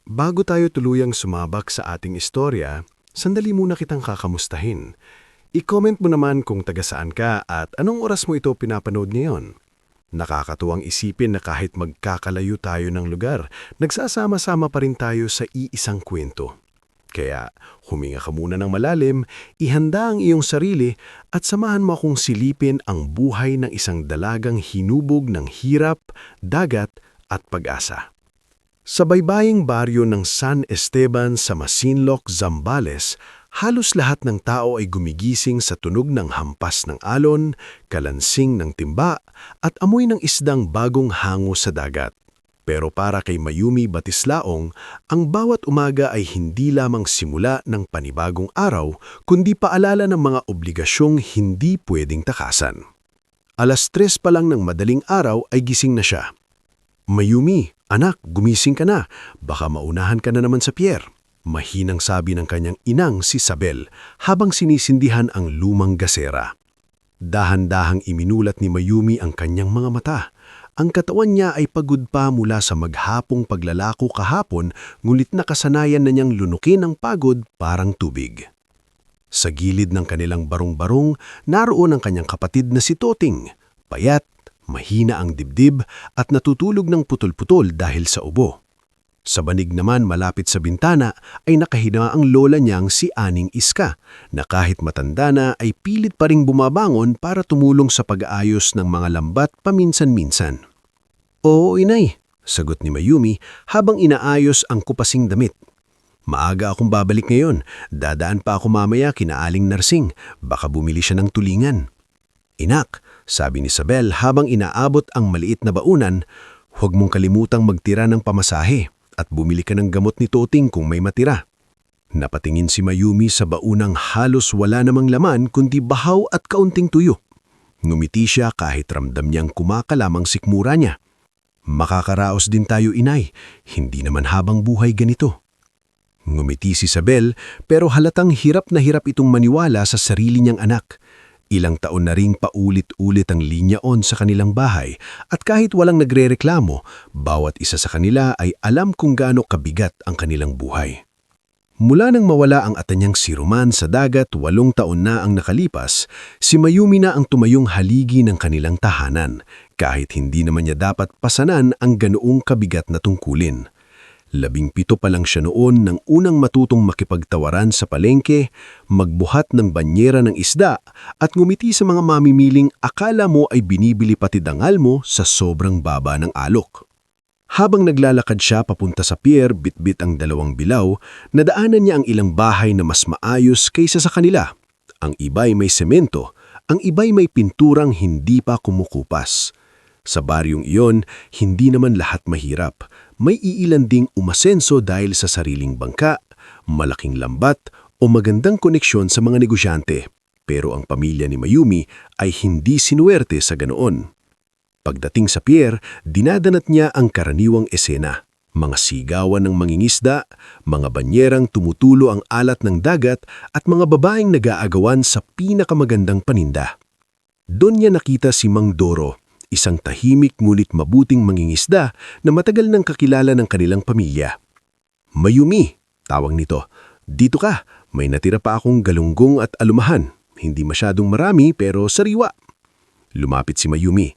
Bago tayo tuluyang sumabak sa ating istorya, sandali muna kitang kakamustahin. I-comment mo naman kung taga saan ka at anong oras mo ito pinapanood ngayon. Nakakatuwang isipin na kahit magkakalayo tayo ng lugar, nagsasama-sama pa rin tayo sa iisang kwento. Kaya huminga ka muna ng malalim, ihanda ang iyong sarili at samahan mo akong silipin ang buhay ng isang dalagang hinubog ng hirap, dagat at pag-asa. Sa baybaying baryo ng San Esteban sa Masinloc, Zambales, halos lahat ng tao ay gumigising sa tunog ng hampas ng alon, kalansing ng timba, at amoy ng isdang bagong hango sa dagat. Pero para kay Mayumi Batislaong, ang bawat umaga ay hindi lamang simula ng panibagong araw, kundi paalala ng mga obligasyong hindi pwedeng takasan. 3:00 pa lang ng madaling araw ay gising na siya. "Mayumi, anak, gumising ka na. Baka maunahan ka na naman sa pier." Mahinang sabi ng kanyang inang si Sabel habang sinisindihan ang lumang gasera. Dahan-dahang iminulat ni Mayumi ang kanyang mga mata. Ang katawan niya ay pagod pa mula sa maghapong paglalako kahapon, ngunit nakasanayan na niyang lunukin ang pagod parang tubig. Sa gilid ng kanilang barong-barong, naroon ang kanyang kapatid na si Toting. Payat, mahina ang dibdib at natutulog ng putol-putol dahil sa ubo. Sa banig naman malapit sa bintana ay nakahina ang lola niyang si Aning Iska, na kahit matanda na ay pilit pa ring bumabangon para tumulong sa pag-aayos ng mga lambat paminsan-minsan. "Oo, inay," sagot ni Mayumi habang inaayos ang kupasing damit. "Maaga akong babalik ngayon. Dadaan pa ako mamaya kina Aling Narsing. Baka bumili siya ng tulingan." "Inak," sabi ni Sabel habang inaabot ang maliit na baunan, "huwag mong kalimutang magtira ng pamasahe at bumili ka ng gamot ni Toting kung may matira." Napatingin si Mayumi sa baunang halos wala namang laman kundi bahaw at kaunting tuyo. Ngumiti siya kahit ramdam niyang kumakalamang sikmura niya. "Makakaraos din tayo, inay. Hindi naman habang buhay ganito." Ngumiti si Sabel pero halatang hirap na hirap itong maniwala sa sarili niyang anak. Ilang taon na ring paulit-ulit ang linya-on sa kanilang bahay at kahit walang nagrereklamo, bawat isa sa kanila ay alam kung gaano kabigat ang kanilang buhay. Mula nang mawala ang ata niyang si Roman sa dagat 8 taon na ang nakalipas, si Mayumi na ang tumayong haligi ng kanilang tahanan, kahit hindi naman niya dapat pasanan ang ganoong kabigat na tungkulin. 17 pa lang siya noon nang unang matutong makipagtawaran sa palengke, magbuhat ng banyera ng isda at ngumiti sa mga mamimiling akala mo ay binibili pati dangal mo sa sobrang baba ng alok. Habang naglalakad siya papunta sa pier bitbit ang 2 bilaw, nadaanan niya ang ilang bahay na mas maayos kaysa sa kanila. Ang iba'y may semento, ang iba'y may pinturang hindi pa kumukupas. Sa baryong iyon, hindi naman lahat mahirap. May iilan ding umasenso dahil sa sariling bangka, malaking lambat o magandang koneksyon sa mga negosyante. Pero ang pamilya ni Mayumi ay hindi sinuwerte sa ganoon. Pagdating sa pier, dinadanat niya ang karaniwang esena. Mga sigawan ng mangingisda, mga banyerang tumutulo ang alat ng dagat at mga babaeng nag-aagawan sa pinakamagandang paninda. Doon niya nakita si Mang Doro, isang tahimik ngunit mabuting mangingisda na matagal nang kakilala ng kanilang pamilya. "Mayumi," tawag nito, "dito ka, may natira pa akong galunggong at alumahan. Hindi masyadong marami pero sariwa." Lumapit si Mayumi.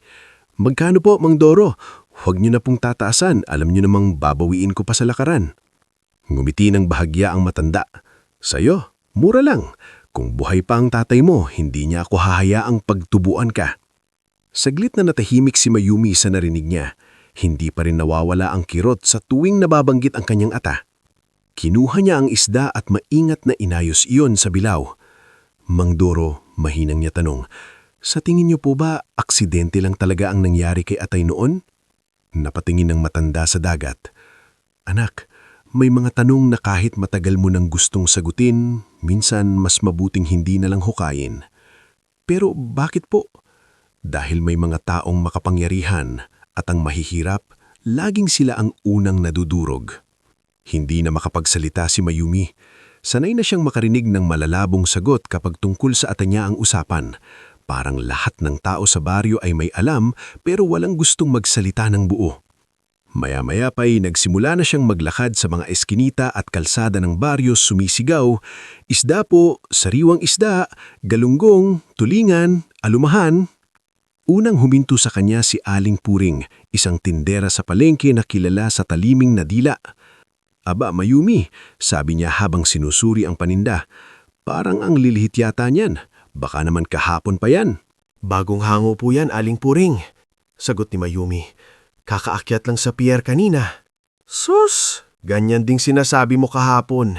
"Magkano po, Mang Doro? Huwag niyo na pong tataasan, alam niyo namang babawiin ko pa sa lakaran." Ngumiti ng bahagya ang matanda. "Sa'yo, mura lang. Kung buhay pa ang tatay mo, hindi niya ako hahayaang pagtubuan ka." Saglit na natahimik si Mayumi sa narinig niya. Hindi pa rin nawawala ang kirot sa tuwing nababanggit ang kanyang ata. Kinuha niya ang isda at maingat na inayos iyon sa bilaw. "Mang Doro," mahinang niya tanong, "sa tingin niyo po ba aksidente lang talaga ang nangyari kay atay noon?" Napatingin ng matanda sa dagat. "Anak, may mga tanong na kahit matagal mo nang gustong sagutin, minsan mas mabuting hindi na lang hukayin." "Pero bakit po?" "Dahil may mga taong makapangyarihan at ang mahihirap, laging sila ang unang nadudurog." Hindi na makapagsalita si Mayumi. Sanay na siyang makarinig ng malalabong sagot kapag tungkol sa ata niya ang usapan. Parang lahat ng tao sa baryo ay may alam pero walang gustong magsalita ng buo. Maya-maya pa'y nagsimula na siyang maglakad sa mga eskinita at kalsada ng baryo sumisigaw, "Isda po, sariwang isda, galunggong, tulingan, alumahan." Unang huminto sa kanya si Aling Puring, isang tindera sa palengke na kilala sa taliming na dila. "Aba, Mayumi," sabi niya habang sinusuri ang paninda. "Parang ang lilihit yata niyan. Baka naman kahapon pa yan." "Bagong hango po yan, Aling Puring," sagot ni Mayumi. "Kakaakyat lang sa pier kanina." "Sus, ganyan ding sinasabi mo kahapon."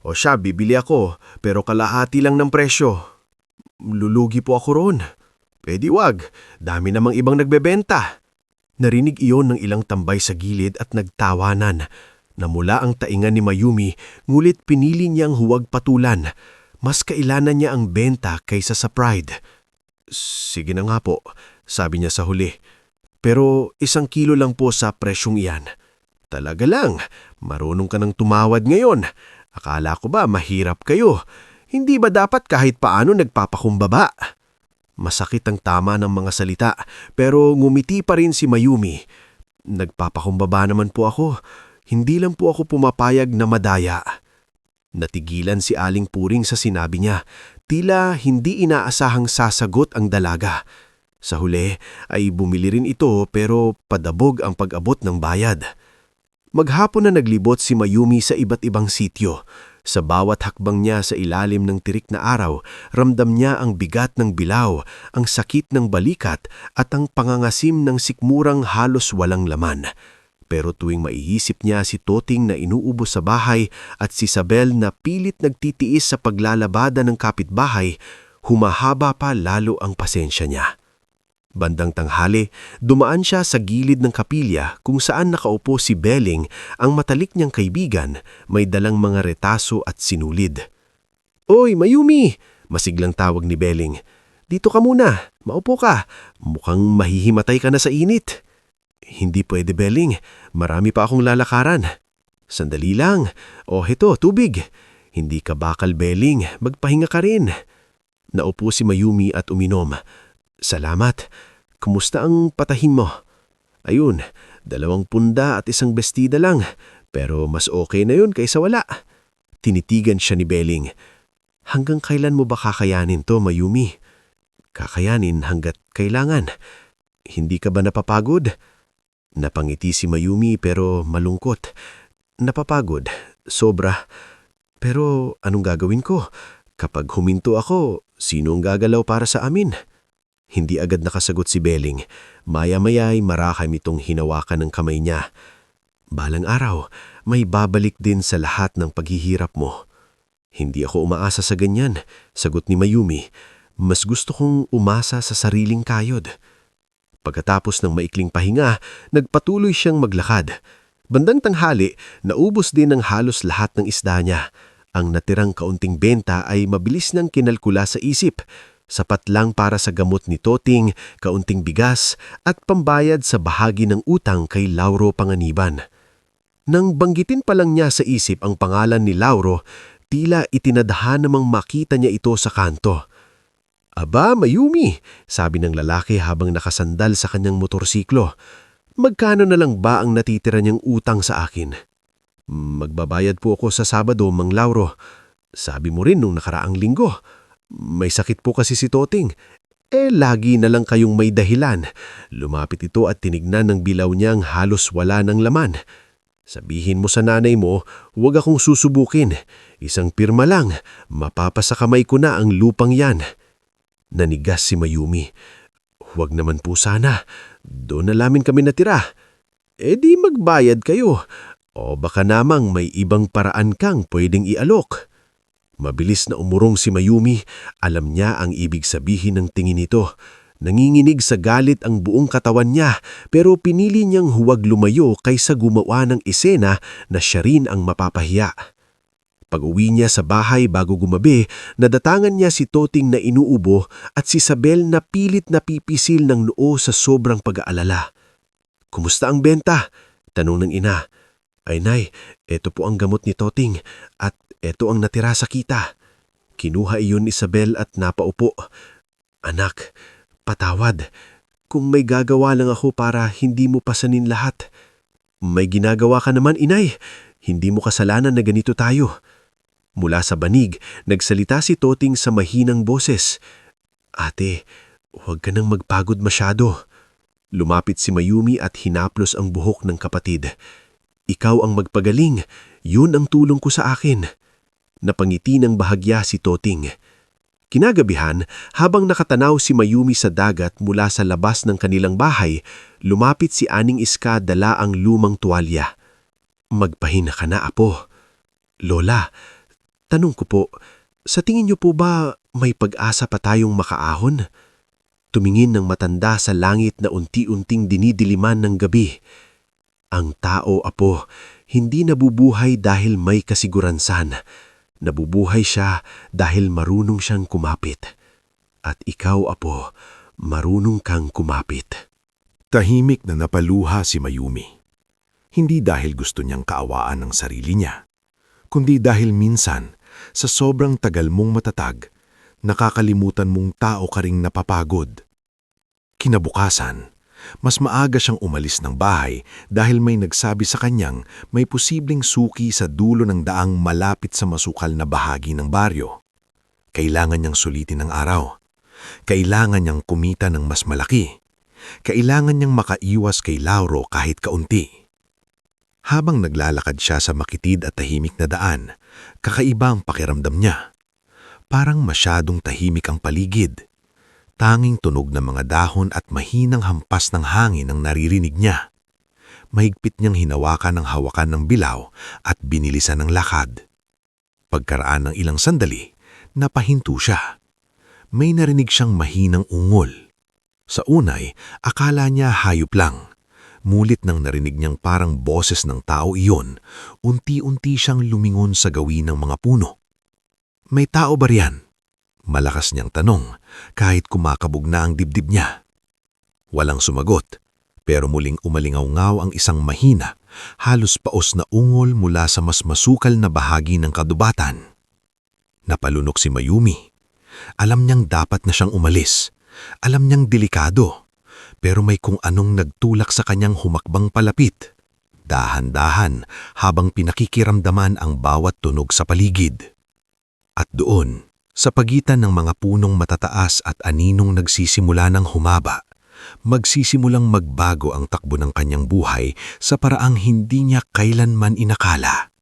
"O siya, bibili ako, pero kalahati lang ng presyo." "Lulugi po ako roon." "Pwede wag, dami namang ibang nagbebenta." Narinig iyon ng ilang tambay sa gilid at nagtawanan. Namula ang taingan ni Mayumi, ngulit pinili niyang huwag patulan. Mas kailanan niya ang benta kaysa sa pride. "Sige na nga po," sabi niya sa huli. "Pero 1 kilo lang po sa presyong iyan." "Talaga lang, marunong ka nang tumawad ngayon. Akala ko ba mahirap kayo? Hindi ba dapat kahit paano nagpapakumbaba?" Masakit ang tama ng mga salita, pero ngumiti pa rin si Mayumi. "Nagpapakumbaba naman po ako. Hindi lang po ako pumapayag na madaya." Natigilan si Aling Puring sa sinabi niya. Tila hindi inaasahang sasagot ang dalaga. Sa huli ay bumili rin ito pero padabog ang pag-abot ng bayad. Maghapon na naglibot si Mayumi sa iba't ibang sityo. Sa bawat hakbang niya sa ilalim ng tirik na araw, ramdam niya ang bigat ng bilaw, ang sakit ng balikat at ang pangangasim ng sikmurang halos walang laman. Pero tuwing maiisip niya si Toting na inuubo sa bahay at si Isabel na pilit nagtitiis sa paglalabada ng kapitbahay, humahaba pa lalo ang pasensya niya. Bandang tanghali, dumaan siya sa gilid ng kapilya kung saan nakaupo si Belling, ang matalik niyang kaibigan, may dalang mga retaso at sinulid. "Oy, Mayumi!" masiglang tawag ni Belling. "Dito ka muna, maupo ka. Mukhang mahihimatay ka na sa init." "Hindi pwede, Belling. Marami pa akong lalakaran." "Sandali lang. O heto, tubig." "Hindi ka bakal, Belling. Magpahinga ka rin." Naupo si Mayumi at uminom. "Salamat. Kumusta ang patahin mo?" "Ayun, 2 punda at 1 bestida lang. Pero mas okay na yun kaysa wala." Tinitigan siya ni Belling. "Hanggang kailan mo ba kakayanin to, Mayumi?" "Kakayanin hanggat kailangan." "Hindi ka ba napapagod?" Napangiti si Mayumi pero malungkot. "Napapagod, sobra. Pero anong gagawin ko? Kapag huminto ako, sino ang gagalaw para sa amin?" Hindi agad nakasagot si Belling. Maya-maya ay marakam itong hinawakan ng kamay niya. "Balang araw, may babalik din sa lahat ng paghihirap mo." "Hindi ako umaasa sa ganyan," sagot ni Mayumi. "Mas gusto kong umasa sa sariling kayod." Pagkatapos ng maikling pahinga, nagpatuloy siyang maglakad. Bandang tanghali, naubos din ang halos lahat ng isda niya. Ang natirang kaunting benta ay mabilis niyang kinalkula sa isip. Sapat lang para sa gamot ni Toting, kaunting bigas, at pambayad sa bahagi ng utang kay Lauro Panganiban. Nang banggitin pa lang niya sa isip ang pangalan ni Lauro, tila itinadhana namang makita niya ito sa kanto. "Aba, Mayumi," sabi ng lalaki habang nakasandal sa kanyang motorsiklo. "Magkano na lang ba ang natitira niyang utang sa akin?" "Magbabayad po ako sa Sabado, Mang Lauro. Sabi mo rin nung nakaraang linggo. May sakit po kasi si Toting." Lagi na lang kayong may dahilan." Lumapit ito at tinignan ng bilaw niyang halos wala ng laman. "Sabihin mo sa nanay mo, huwag akong susubukin. 1 pirma lang, mapapasa kamay ko na ang lupang yan." Nanigas si Mayumi. "Huwag naman po sana. Doon na namin kami natira." Di magbayad kayo. O baka namang may ibang paraan kang pwedeng ialok." Mabilis na umurong si Mayumi. Alam niya ang ibig sabihin ng tingin nito. Nanginginig sa galit ang buong katawan niya, pero pinili niyang huwag lumayo kaysa gumawa ng eksena na siya rin ang mapapahiya. Pag-uwi niya sa bahay bago gumabi, nadatangan niya si Toting na inuubo at si Isabel na pilit napipisil ng noo sa sobrang pag-aalala. "Kumusta ang benta?" tanong ng ina. "Ay nay, eto po ang gamot ni Toting at eto ang natira sa kita." Kinuha iyon ni Isabel at napaupo. Anak, patawad. Kung may gagawa lang ako para hindi mo pasanin lahat. May ginagawa ka naman, inay. Hindi mo kasalanan na ganito tayo. Mula sa banig, nagsalita si Toting sa mahinang boses. Ate, huwag ka nang magpagod masyado. Lumapit si Mayumi at hinaplos ang buhok ng kapatid. Ikaw ang magpagaling, yun ang tulong ko sa akin. Napangiti ng bahagya si Toting. Kinagabihan, habang nakatanaw si Mayumi sa dagat mula sa labas ng kanilang bahay, lumapit si Aning Iska dala ang lumang tuwalya. Magpahinga ka na, apo. Lola, tanong ko po, sa tingin niyo po ba may pag-asa pa tayong makaahon? Tumingin ng matanda sa langit na unti-unting dinidiliman ng gabi. Ang tao, apo, hindi nabubuhay dahil may kasiguransan. Nabubuhay siya dahil marunong siyang kumapit. At ikaw, apo, marunong kang kumapit. Tahimik na napaluha si Mayumi. Hindi dahil gusto niyang kaawaan ang sarili niya, kundi dahil minsan, sa sobrang tagal mong matatag, nakakalimutan mong tao ka ring napapagod. Kinabukasan, mas maaga siyang umalis ng bahay dahil may nagsabi sa kanyang may posibleng suki sa dulo ng daang malapit sa masukal na bahagi ng baryo. Kailangan niyang sulitin ang araw. Kailangan niyang kumita ng mas malaki. Kailangan niyang makaiwas kay Lauro kahit kaunti. Habang naglalakad siya sa makitid at tahimik na daan, kakaiba ang pakiramdam niya. Parang masyadong tahimik ang paligid. Tanging tunog ng mga dahon at mahinang hampas ng hangin ang naririnig niya. Mahigpit niyang hinawakan ang hawakan ng bilaw at binilisan ng lakad. Pagkaraan ng ilang sandali, napahinto siya. May narinig siyang mahinang ungol. Sa unay, akala niya hayop lang. Mulit nang narinig niyang parang boses ng tao iyon, unti-unti siyang lumingon sa gawin ng mga puno. May tao ba riyan? Malakas niyang tanong kahit kumakabog na ang dibdib niya. Walang sumagot, pero muling umalingaw-ngaw ang isang mahina, halos paos na ungol mula sa mas masukal na bahagi ng kadubatan. Napalunok si Mayumi. Alam niyang dapat na siyang umalis. Alam niyang delikado. Pero may kung anong nagtulak sa kanyang humakbang palapit. Dahan-dahan habang pinakikiramdaman ang bawat tunog sa paligid. At doon, sa pagitan ng mga punong matataas at aninong nagsisimula ng humaba, magsisimulang magbago ang takbo ng kanyang buhay sa paraang hindi niya kailanman inakala.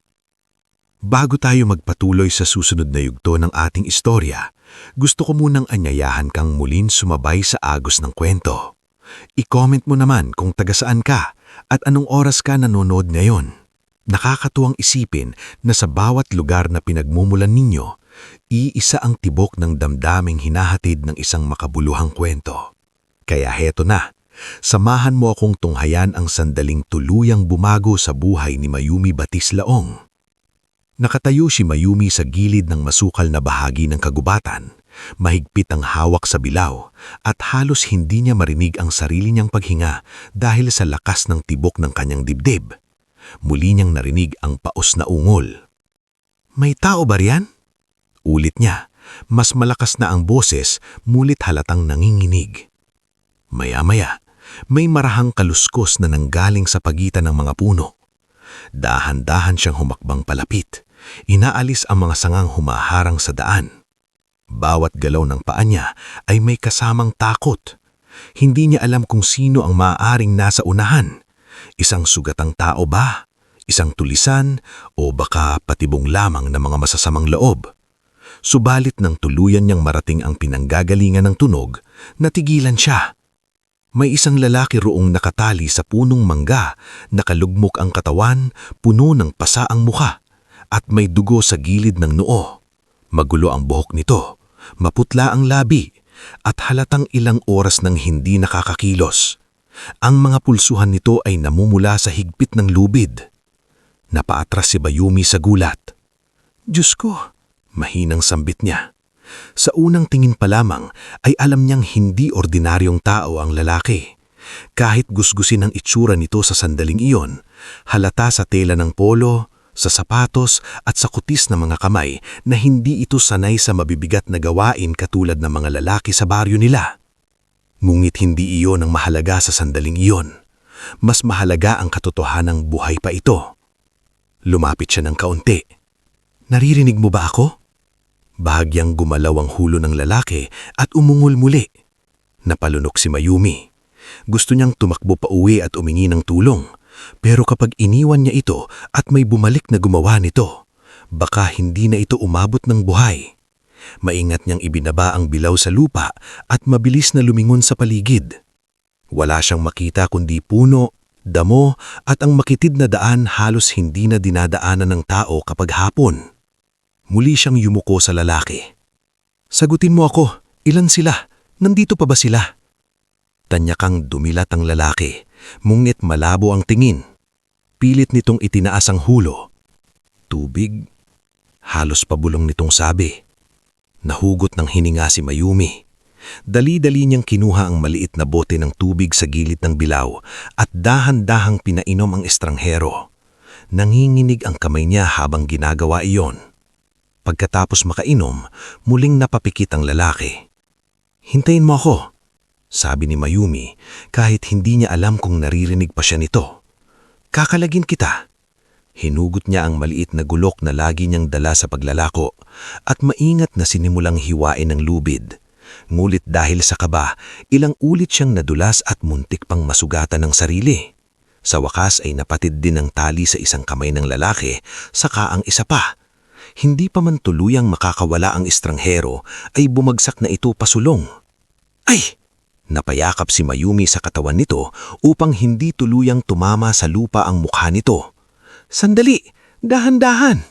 Bago tayo magpatuloy sa susunod na yugto ng ating istorya, gusto ko munang anyayahan kang mulin sumabay sa agos ng kwento. I-comment mo naman kung taga-saan ka at anong oras ka nanonood ngayon. Nakakatuwang isipin na sa bawat lugar na pinagmumulan ninyo, iisa ang tibok ng damdaming hinahatid ng isang makabuluhang kwento. Kaya heto na, samahan mo akong tunghayan ang sandaling tuluyang bumago sa buhay ni Mayumi Batislaong. Nakatayo si Mayumi sa gilid ng masukal na bahagi ng kagubatan, mahigpit ang hawak sa bilaw at halos hindi niya marinig ang sarili niyang paghinga dahil sa lakas ng tibok ng kanyang dibdib. Muli niyang narinig ang paos na ungol. May tao ba riyan? Ulit niya, mas malakas na ang boses, mulit halatang nanginginig. Maya-maya, may marahang kaluskos na nanggaling sa pagitan ng mga puno. Dahan-dahan siyang humakbang palapit. Inaalis ang mga sangang humaharang sa daan. Bawat galaw ng paa niya ay may kasamang takot. Hindi niya alam kung sino ang maaaring nasa unahan. Isang sugatang tao ba? Isang tulisan? O baka patibong lamang ng mga masasamang loob? Subalit nang tuluyan niyang marating ang pinanggagalingan ng tunog, natigilan siya. May isang lalaki roong nakatali sa punong mangga, nakalugmok ang katawan, puno ng pasa ang mukha, at may dugo sa gilid ng noo. Magulo ang buhok nito, maputla ang labi, at halatang ilang oras nang hindi nakakakilos. Ang mga pulsuhan nito ay namumula sa higpit ng lubid. Napaatras si Mayumi sa gulat. Diyos ko, mahinang sambit niya. Sa unang tingin pa lamang ay alam niyang hindi ordinaryong tao ang lalaki. Kahit gusgusin ang itsura nito sa sandaling iyon, halata sa tela ng polo, sa sapatos at sa kutis ng mga kamay na hindi ito sanay sa mabibigat na gawain katulad ng mga lalaki sa baryo nila. Ngunit hindi iyon ang mahalaga sa sandaling iyon. Mas mahalaga ang katotohanang buhay pa ito. Lumapit siya ng kaunti. Naririnig mo ba ako? Bahagyang gumalaw ang hulo ng lalaki at umungol muli. Napalunok si Mayumi. Gusto niyang tumakbo pa uwi at umingi ng tulong. Pero kapag iniwan niya ito at may bumalik na gumawa nito, baka hindi na ito umabot ng buhay. Maingat niyang ibinaba ang bilaw sa lupa at mabilis na lumingon sa paligid. Wala siyang makita kundi puno, damo at ang makitid na daan halos hindi na dinadaanan ng tao kapag hapon. Muli siyang yumuko sa lalaki. Sagutin mo ako, ilan sila? Nandito pa ba sila? Tanyakang dumilat ang lalaki, ngunit malabo ang tingin. Pilit nitong itinaas ang hulo. Tubig? Halos pabulong nitong sabi. Nahugot ng hininga si Mayumi. Dali-dali niyang kinuha ang maliit na bote ng tubig sa gilid ng bilaw at dahan-dahang pinainom ang estranghero. Nanginginig ang kamay niya habang ginagawa iyon. Pagkatapos makainom, muling napapikit ang lalaki. Hintayin mo ako, sabi ni Mayumi kahit hindi niya alam kung naririnig pa siya nito. Kakalagin kita. Hinugot niya ang maliit na gulok na lagi niyang dala sa paglalako at maingat na sinimulang hiwain ng lubid. Ngulit dahil sa kaba, ilang ulit siyang nadulas at muntik pang masugatan ng sarili. Sa wakas ay napatid din ang tali sa isang kamay ng lalaki, saka ang isa pa. Hindi pa man tuluyang makakawala ang estranghero ay bumagsak na ito pasulong. Ay! Napayakap si Mayumi sa katawan nito upang hindi tuluyang tumama sa lupa ang mukha nito. Sandali! Dahan-dahan!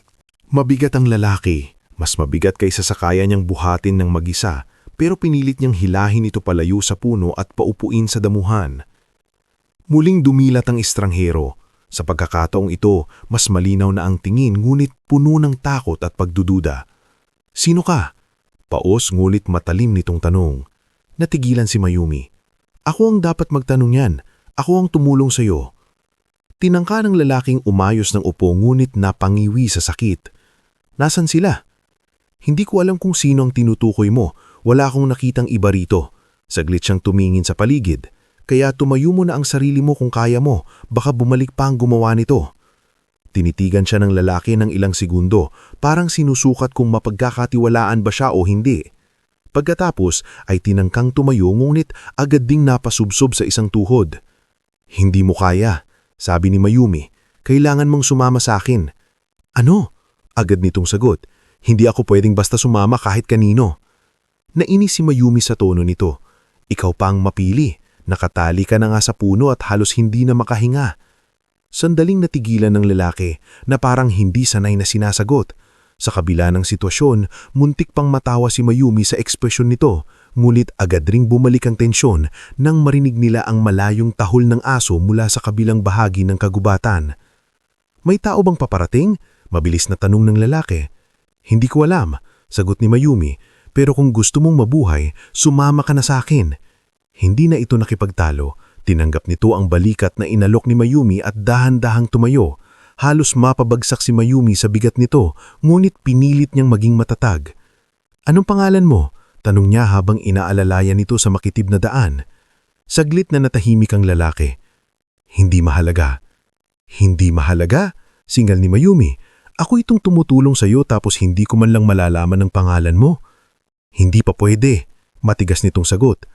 Mabigat ang lalaki. Mas mabigat kaysa sa kaya niyang buhatin ng mag-isa, pero pinilit niyang hilahin ito palayo sa puno at paupuin sa damuhan. Muling dumilat ang estranghero. Sa pagkakataong ito, mas malinaw na ang tingin ngunit puno ng takot at pagdududa. Sino ka? Paos ngunit matalim nitong tanong. Natigilan si Mayumi. Ako ang dapat magtanong yan. Ako ang tumulong sa iyo. Tinangka ng lalaking umayos ng upo ngunit napangiwi sa sakit. Nasaan sila? Hindi ko alam kung sino ang tinutukoy mo. Wala akong nakitang iba rito. Saglit siyang tumingin sa paligid. Kaya tumayo mo na ang sarili mo kung kaya mo. Baka bumalik pa ang gumawa nito. Tinitigan siya ng lalaki ng ilang segundo. Parang sinusukat kung mapagkakatiwalaan ba siya o hindi. Pagkatapos ay tinangkang tumayo ngunit agad ding napasubsob sa isang tuhod. Hindi mo kaya. Sabi ni Mayumi, kailangan mong sumama sa akin. Ano? Agad nitong sagot. Hindi ako pwedeng basta sumama kahit kanino. Nainis si Mayumi sa tono nito. Ikaw pa ang mapili. Nakatali ka na nga sa puno at halos hindi na makahinga. Sandaling natigilan ng lalaki na parang hindi sanay na sinasagot. Sa kabila ng sitwasyon, muntik pang matawa si Mayumi sa ekspresyon nito, ngunit agad ring bumalik ang tensyon nang marinig nila ang malayong tahol ng aso mula sa kabilang bahagi ng kagubatan. May tao bang paparating? Mabilis na tanong ng lalaki. Hindi ko alam, sagot ni Mayumi, pero kung gusto mong mabuhay, sumama ka na sa akin. Hindi na ito nakipagtalo, tinanggap nito ang balikat na inalok ni Mayumi at dahan-dahang tumayo. Halos mapabagsak si Mayumi sa bigat nito, ngunit pinilit niyang maging matatag. Anong pangalan mo? Tanong niya habang inaalalayan nito sa makitib na daan. Saglit na natahimik ang lalaki. Hindi mahalaga. Hindi mahalaga? Singal ni Mayumi. Ako itong tumutulong sa iyo tapos hindi ko man lang malalaman ng pangalan mo. Hindi pa pwede. Matigas nitong sagot.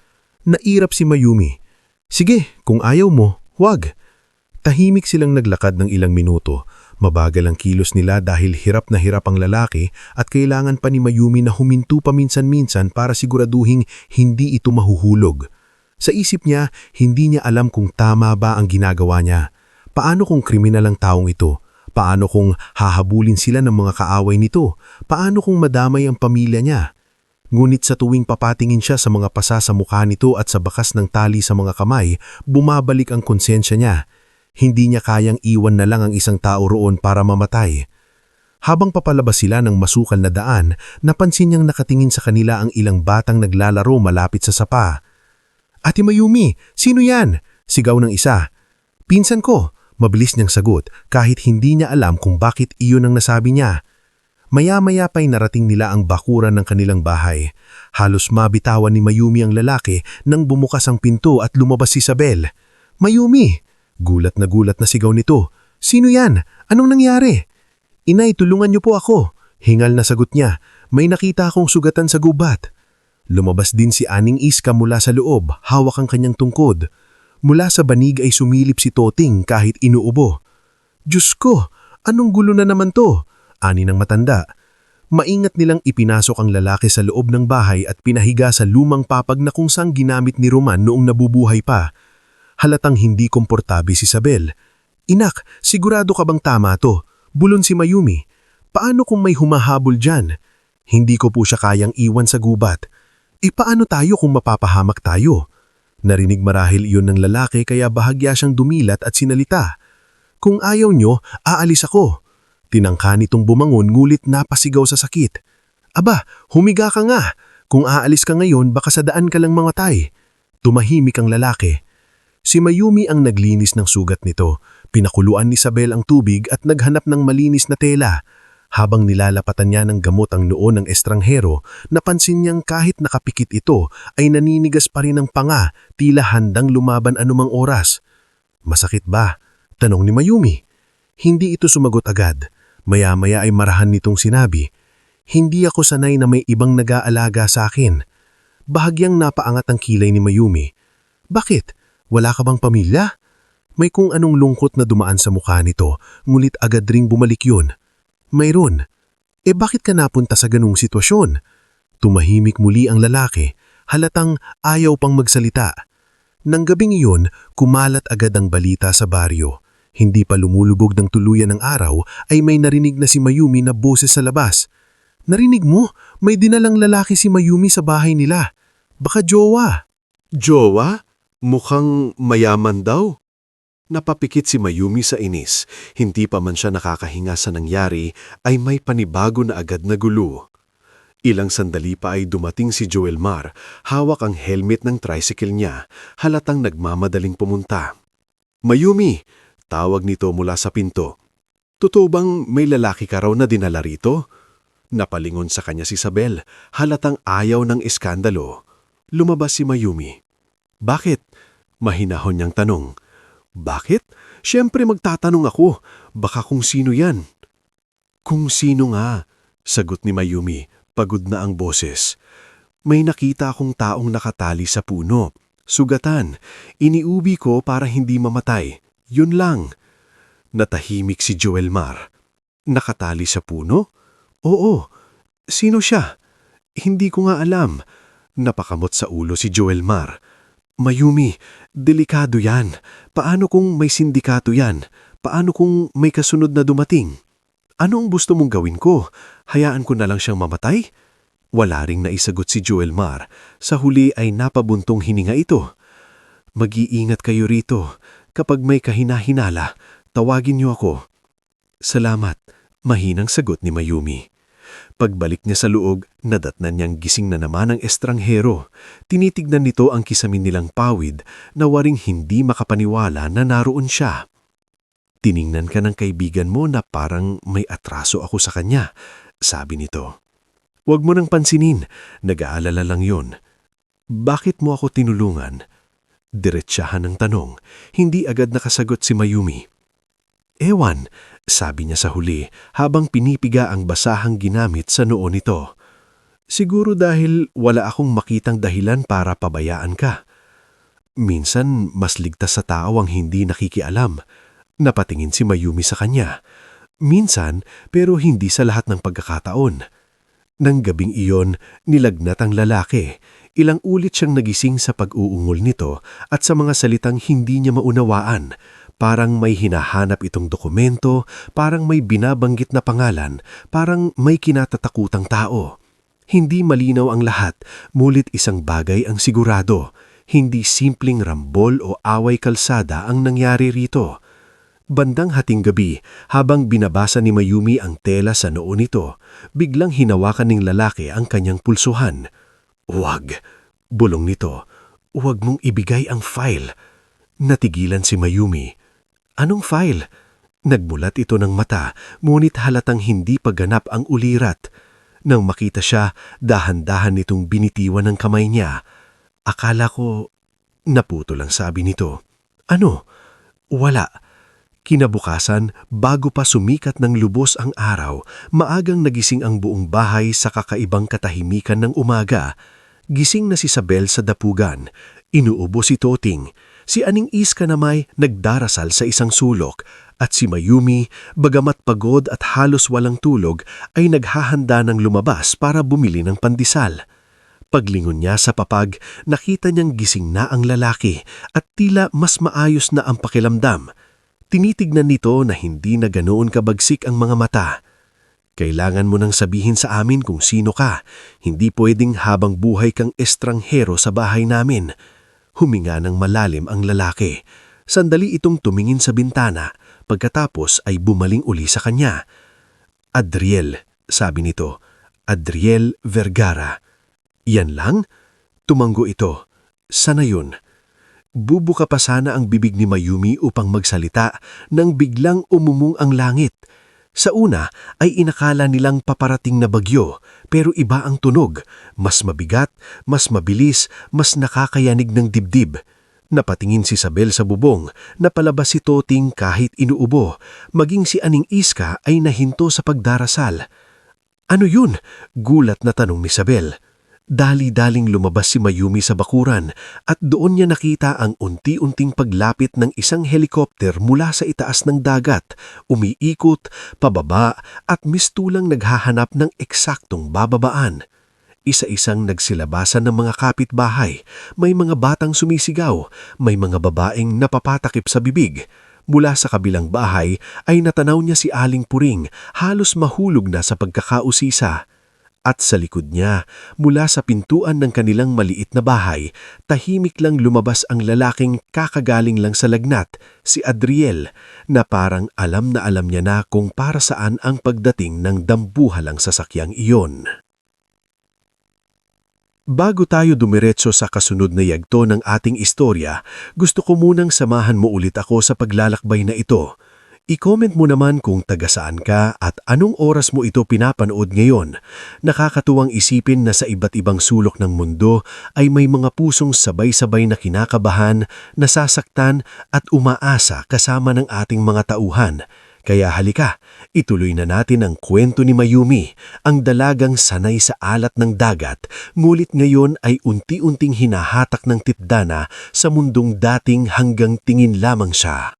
Nairap si Mayumi. Sige, kung ayaw mo, huwag. Tahimik silang naglakad ng ilang minuto. Mabagal ang kilos nila dahil hirap na hirap ang lalaki at kailangan pa ni Mayumi na huminto paminsan-minsan para siguraduhing hindi ito mahuhulog. Sa isip niya, hindi niya alam kung tama ba ang ginagawa niya. Paano kung kriminal ang taong ito? Paano kung hahabulin sila ng mga kaaway nito? Paano kung madamay ang pamilya niya? Ngunit sa tuwing papatingin siya sa mga pasa sa mukha nito at sa bakas ng tali sa mga kamay, bumabalik ang konsensya niya. Hindi niya kayang iwan na lang ang isang tao roon para mamatay. Habang papalabas sila ng masukal na daan, napansin niyang nakatingin sa kanila ang ilang batang naglalaro malapit sa sapa. Ate Mayumi, sino yan? Sigaw ng isa. Pinsan ko, Mabilis niyang sagot kahit hindi niya alam kung bakit iyon ang nasabi niya. Maya-maya pa'y narating nila ang bakuran ng kanilang bahay. Halos mabitawan ni Mayumi ang lalaki nang bumukas ang pinto at lumabas si Isabel. "Mayumi!" Gulat na sigaw nito. "Sino yan? Anong nangyari?" "Inay, tulungan niyo po ako." Hingal na sagot niya. "May nakita akong sugatan sa gubat." Lumabas din si Aning Iska mula sa loob, hawak ang kanyang tungkod. Mula sa banig ay sumilip si Toting kahit inuubo. "Diyos ko, anong gulo na naman to?" Ani ng matanda. Maingat nilang ipinasok ang lalaki sa loob ng bahay at pinahiga sa lumang papag na kung saan ginamit ni Roman noong nabubuhay pa. Halatang hindi komportable si Isabel. "Inak, sigurado ka bang tama to?" Bulon si Mayumi. "Paano kung may humahabol dyan? Hindi ko po siya kayang iwan sa gubat. Paano tayo kung mapapahamak tayo?" Narinig marahil iyon ng lalaki kaya bahagya siyang dumilat at sinalita. "Kung ayaw nyo, aalis ako." Tinangka nitong bumangon ngulit napasigaw sa sakit. "Aba, humiga ka nga. Kung aalis ka ngayon baka sa daan ka lang mamatay." Tumahimik ang lalaki. Si Mayumi ang naglinis ng sugat nito. Pinakuluan ni Isabel ang tubig at naghanap ng malinis na tela. Habang nilalapatan niya ng gamot ang noo ng estranghero, napansin niyang kahit nakapikit ito ay naninigas pa rin ang panga, tila handang lumaban anumang oras. "Masakit ba?" tanong ni Mayumi. Hindi ito sumagot agad. Maya-maya ay marahan nitong sinabi, "Hindi ako sanay na may ibang nag-aalaga sa akin." Bahagyang napaangat ang kilay ni Mayumi. "Bakit? Wala ka bang pamilya?" May kung anong lungkot na dumaan sa mukha nito, ngulit agad ring bumalik yun. "Mayroon." Bakit ka napunta sa ganung sitwasyon?" Tumahimik muli ang lalaki, halatang ayaw pang magsalita. Nang gabing iyon, kumalat agad ang balita sa baryo. Hindi pa lumulubog ng tuluyan ng araw ay may narinig na si Mayumi na boses sa labas. "Narinig mo? May dinalang lalaki si Mayumi sa bahay nila. Baka jowa." "Jowa? Mukhang mayaman daw." Napapikit si Mayumi sa inis. Hindi pa man siya nakakahinga sa nangyari ay may panibago na agad na gulo. Ilang sandali pa ay dumating si Joelmar, hawak ang helmet ng tricycle niya, halatang nagmamadaling pumunta. "Mayumi!" tawag nito mula sa pinto. "Totoo bang may lalaki ka raw na dinala rito?" Napalingon sa kanya si Isabel, halatang ayaw ng iskandalo. Lumabas si Mayumi. "Bakit?" mahinahon niyang tanong. "Bakit? Siyempre magtatanong ako. Baka kung sino yan." "Kung sino nga?" sagot ni Mayumi, pagod na ang boses. "May nakita akong taong nakatali sa puno. Sugatan. Iniubi ko para hindi mamatay. Yun lang." Natahimik si Joelmar. "Nakatali sa puno?" "Oo." "Sino siya?" "Hindi ko nga alam." Napakamot sa ulo si Joelmar. "Mayumi, delikado yan. Paano kung may sindikato yan? Paano kung may kasunod na dumating? Ano ang gusto mong gawin ko? Hayaan ko na lang siyang mamatay?" Wala ring naisagot si Joelmar. Sa huli ay napabuntong hininga ito. "Mag-iingat kayo rito. Kapag may kahinahinala, tawagin niyo ako." "Salamat," mahinang sagot ni Mayumi. Pagbalik niya sa loob, nadatnan niyang gising na naman ang estranghero. Tinitignan nito ang kisamin nilang pawid na waring hindi makapaniwala na naroon siya. "Tiningnan ka ng kaibigan mo na parang may atraso ako sa kanya," sabi nito. "Huwag mo nang pansinin, nag-aalala lang yun." "Bakit mo ako tinulungan?" Diretsahan ng tanong. Hindi agad nakasagot si Mayumi. "Ewan," sabi niya sa huli habang pinipiga ang basahang ginamit sa noo nito. "Siguro dahil wala akong makitang dahilan para pabayaan ka. Minsan mas ligtas sa tao ang hindi nakikialam." Napatingin si Mayumi sa kanya. "Minsan, pero hindi sa lahat ng pagkakataon." Nang gabing iyon, nilagnat ang lalaki. Ilang ulit siyang nagising sa pag-uungol nito at sa mga salitang hindi niya maunawaan. Parang may hinahanap itong dokumento, parang may binabanggit na pangalan, parang may kinatatakutang tao. Hindi malinaw ang lahat, mulit isang bagay ang sigurado. Hindi simpleng rambol o away kalsada ang nangyari rito. Bandang hating gabi, habang binabasa ni Mayumi ang tela sa noo nito, biglang hinawakan ng lalaki ang kanyang pulsuhan. "Huwag," bulong nito. "Huwag mong ibigay ang file." Natigilan si Mayumi. Anong file? Nagmulat ito ng mata, ngunit halatang hindi pa ganap ang ulirat. Nang makita siya, dahan-dahan nitong binitiwan ng kamay niya. Akala ko, naputo lang sabi nito. Ano? Wala. Kinabukasan, bago pa sumikat ng lubos ang araw, maagang nagising ang buong bahay sa kakaibang katahimikan ng umaga. Gising na si Isabel sa dapugan. Inuubo si Toting. Si Aning Iska namay nagdarasal sa isang sulok. At si Mayumi, bagamat pagod at halos walang tulog, ay naghahanda ng lumabas para bumili ng pandesal. Paglingon niya sa papag, nakita niyang gising na ang lalaki at tila mas maayos na ang pakiramdam. Tinitignan nito na hindi na ganoon kabagsik ang mga mata. Kailangan mo nang sabihin sa amin kung sino ka. Hindi pwedeng habang buhay kang estranghero sa bahay namin. Huminga ng malalim ang lalaki. Sandali itong tumingin sa bintana. Pagkatapos ay bumaling uli sa kanya. Adriel, sabi nito. Adriel Vergara. Yan lang? Tumanggo ito. Sana yun. Bubuka pa sana ang bibig ni Mayumi upang magsalita nang biglang umumong ang langit. Sa una ay inakala nilang paparating na bagyo, pero iba ang tunog. Mas mabigat, mas mabilis, mas nakakayanig ng dibdib. Napatingin si Isabel sa bubong, napalabas si Toting kahit inuubo, maging si Aning Iska ay nahinto sa pagdarasal. Ano yun? Gulat na tanong ni Isabel. Dali-daling lumabas si Mayumi sa bakuran at doon niya nakita ang unti-unting paglapit ng isang helikopter mula sa itaas ng dagat, umiikot, pababa at mistulang naghahanap ng eksaktong bababaan. Isa-isang nagsilabasan ng mga kapitbahay, may mga batang sumisigaw, may mga babaeng napapatakip sa bibig. Mula sa kabilang bahay ay natanaw niya si Aling Puring, halos mahulog na sa pagkakausisa. At sa likod niya, mula sa pintuan ng kanilang maliit na bahay, tahimik lang lumabas ang lalaking kakagaling lang sa lagnat, si Adriel, na parang alam na alam niya na kung para saan ang pagdating ng dambuhalang sasakyang iyon. Bago tayo dumiretso sa kasunod na yugto ng ating istorya, gusto ko munang samahan mo ulit ako sa paglalakbay na ito. I-comment mo naman kung taga saan ka at anong oras mo ito pinapanood ngayon. Nakakatuwang isipin na sa iba't ibang sulok ng mundo ay may mga pusong sabay-sabay na kinakabahan, nasasaktan at umaasa kasama ng ating mga tauhan. Kaya halika, ituloy na natin ang kwento ni Mayumi, ang dalagang sanay sa alat ng dagat, ngulit ngayon ay unti-unting hinahatak ng titdana sa mundong dating hanggang tingin lamang siya.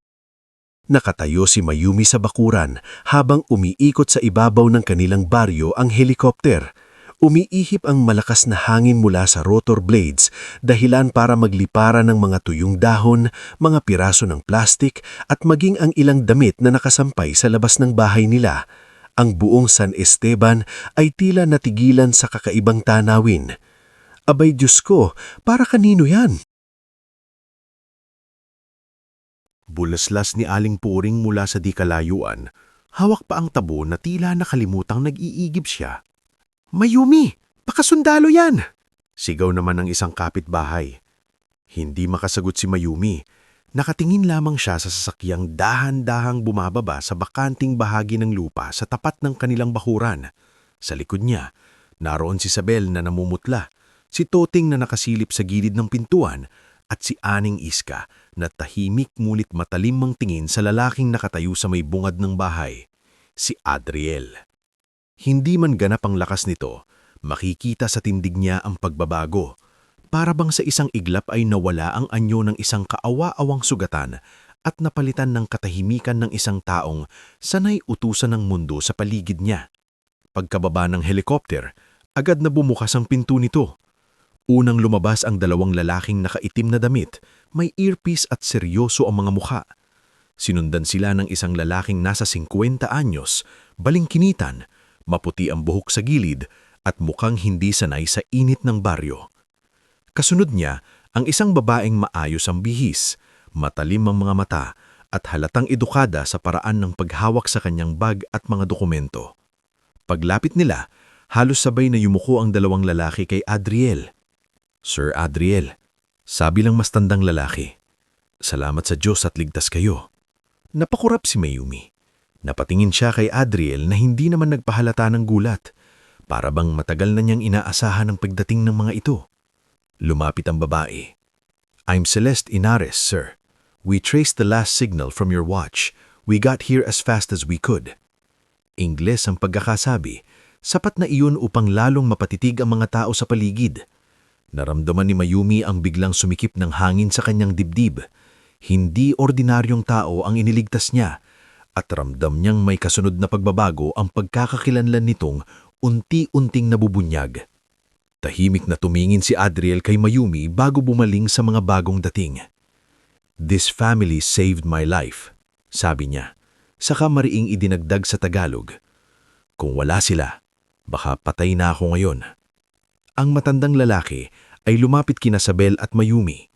Nakatayo si Mayumi sa bakuran habang umiikot sa ibabaw ng kanilang baryo ang helikopter. Umiihip ang malakas na hangin mula sa rotor blades, dahilan para magliparan ng mga tuyong dahon, mga piraso ng plastik at maging ang ilang damit na nakasampay sa labas ng bahay nila. Ang buong San Esteban ay tila natigilan sa kakaibang tanawin. Abay Diyos ko, para kanino yan? Bulaslas ni Aling Puring mula sa di kalayuan. Hawak pa ang tabo na tila nakalimutang nag-iigib siya. Mayumi! Pakasundalo yan! Sigaw naman ng isang kapitbahay. Hindi makasagot si Mayumi. Nakatingin lamang siya sa sasakyang dahan-dahang bumababa sa bakanting bahagi ng lupa sa tapat ng kanilang bakuran. Sa likod niya, naroon si Isabel na namumutla, si Toting na nakasilip sa gilid ng pintuan, at si Aning Iska na tahimik ngunit matalim ang tingin sa lalaking nakatayo sa may bungad ng bahay, si Adriel. Hindi man ganap ang lakas nito, makikita sa tindig niya ang pagbabago. Para bang sa isang iglap ay nawala ang anyo ng isang kaawa-awang sugatan at napalitan ng katahimikan ng isang taong sanay utusan ng mundo sa paligid niya. Pagkababa ng helikopter, agad na bumukas ang pinto nito. Unang lumabas ang dalawang lalaking nakaitim na damit, may earpiece at seryoso ang mga mukha. Sinundan sila ng isang lalaking nasa 50 anyos, balingkinitan, maputi ang buhok sa gilid at mukhang hindi sanay sa init ng baryo. Kasunod niya, ang isang babaeng maayos ang bihis, matalim ang mga mata at halatang edukada sa paraan ng paghawak sa kanyang bag at mga dokumento. Paglapit nila, halos sabay na yumuko ang dalawang lalaki kay Adriel. Sir Adriel, sabi lang mas tandang lalaki, salamat sa Diyos at ligtas kayo. Napakurap si Mayumi. Napatingin siya kay Adriel na hindi naman nagpahalata ng gulat. Para bang matagal na niyang inaasahan ang pagdating ng mga ito. Lumapit ang babae. "I'm Celeste Inares, sir. We traced the last signal from your watch. We got here as fast as we could." Ingles ang pagkakasabi, sapat na iyon upang lalong mapatitig ang mga tao sa paligid. Naramdaman ni Mayumi ang biglang sumikip ng hangin sa kanyang dibdib. Hindi ordinaryong tao ang iniligtas niya at ramdam niyang may kasunod na pagbabago ang pagkakakilanlan nitong unti-unting nabubunyag. Tahimik na tumingin si Adriel kay Mayumi bago bumaling sa mga bagong dating. "This family saved my life," sabi niya. Saka mariing idinagdag sa Tagalog, "Kung wala sila, baka patay na ako ngayon." Ang matandang lalaki ay lumapit kina Sabel at Mayumi.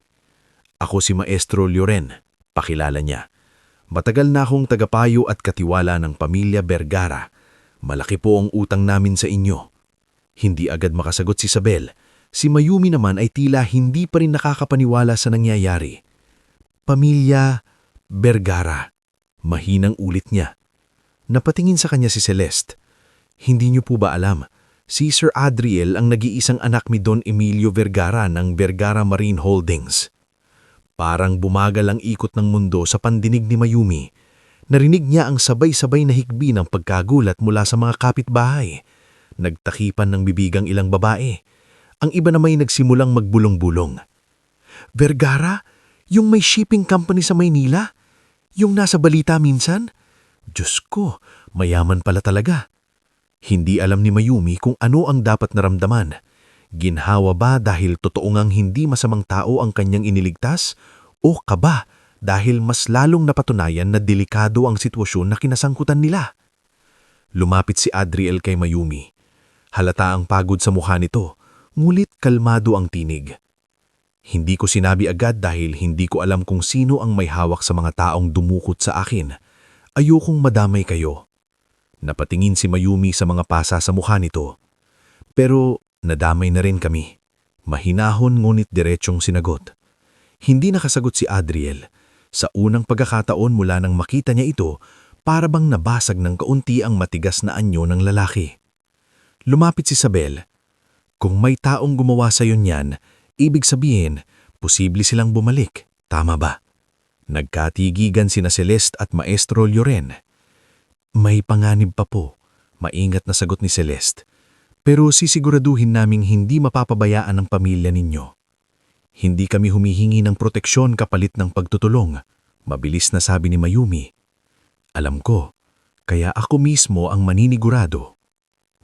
"Ako si Maestro Lloren," pakilala niya. "Matagal na akong tagapayo at katiwala ng pamilya Vergara. Malaki po ang utang namin sa inyo." Hindi agad makasagot si Sabel. Si Mayumi naman ay tila hindi pa rin nakakapaniwala sa nangyayari. "Pamilya Vergara." Mahinang ulit niya. Napatingin sa kanya si Celeste. "Hindi niyo po ba alam? Si Sir Adriel ang nag-iisang anak ni Don Emilio Vergara ng Vergara Marine Holdings." Parang bumagal ang ikot ng mundo sa pandinig ni Mayumi. Narinig niya ang sabay-sabay na hikbi ng pagkagulat mula sa mga kapitbahay. Nagtakipan ng bibigang ilang babae. Ang iba na may nagsimulang magbulong-bulong. "Vergara? Yung may shipping company sa Maynila? Yung nasa balita minsan? Diyos ko, mayaman pala talaga." Hindi alam ni Mayumi kung ano ang dapat naramdaman. Ginhawa ba dahil totoo ngang hindi masamang tao ang kanyang iniligtas? O kaba dahil mas lalong napatunayan na delikado ang sitwasyon na kinasangkutan nila? Lumapit si Adriel kay Mayumi. Halata ang pagod sa mukha nito, ngulit kalmado ang tinig. "Hindi ko sinabi agad dahil hindi ko alam kung sino ang may hawak sa mga taong dumukot sa akin. Ayokong madamay kayo." Napatingin si Mayumi sa mga pasa sa mukha nito. "Pero nadamay na rin kami." Mahinahon ngunit diretsyong sinagot. Hindi nakasagot si Adriel. Sa unang pagkakataon mula nang makita niya ito, para bang nabasag ng kaunti ang matigas na anyo ng lalaki. Lumapit si Sabel. "Kung may taong gumawa sa iyo niyan, ibig sabihin, posible silang bumalik. Tama ba?" Nagkatigigan sina Celeste at Maestro Lloren. "May panganib pa po," maingat na sagot ni Celeste. "Pero sisiguraduhin naming hindi mapapabayaan ang pamilya ninyo. Hindi kami humihingi ng proteksyon kapalit ng pagtutulong," mabilis na sabi ni Mayumi. "Alam ko, kaya ako mismo ang maninigurado."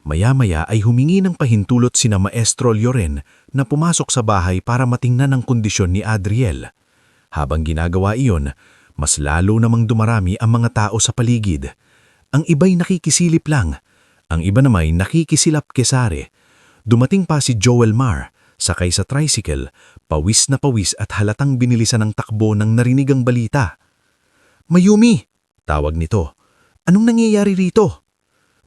Maya-maya ay humingi ng pahintulot sina Maestro Lloren na pumasok sa bahay para matingnan ang kondisyon ni Adriel. Habang ginagawa iyon, mas lalo namang dumarami ang mga tao sa paligid. Ang iba'y nakikisilip lang, ang iba namay nakikisilap kesare. Dumating pa si Joel Mar, sakay sa tricycle, pawis na pawis at halatang binilisan ng takbo ng narinig ang balita. "Mayumi!" tawag nito. "Anong nangyayari rito?"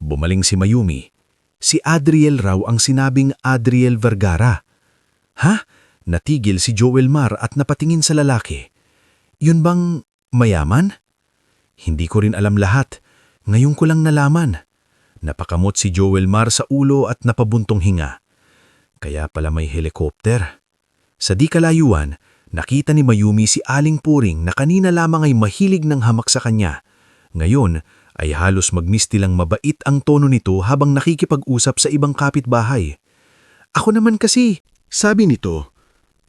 Bumaling si Mayumi. Si Adriel raw ang sinabing Adriel Vergara. "Ha?" Natigil si Joel Mar at napatingin sa lalaki. "Yun bang mayaman?" "Hindi ko rin alam lahat. Ngayon ko lang nalaman." Napakamot si Joel Mar sa ulo at napabuntong hinga. Kaya pala may helikopter. Sa di kalayuan, nakita ni Mayumi si Aling Puring na kanina lamang ay mahilig ng hamak sa kanya. Ngayon ay halos magmistilang mabait ang tono nito habang nakikipag-usap sa ibang kapitbahay. "Ako naman kasi," Sabi nito,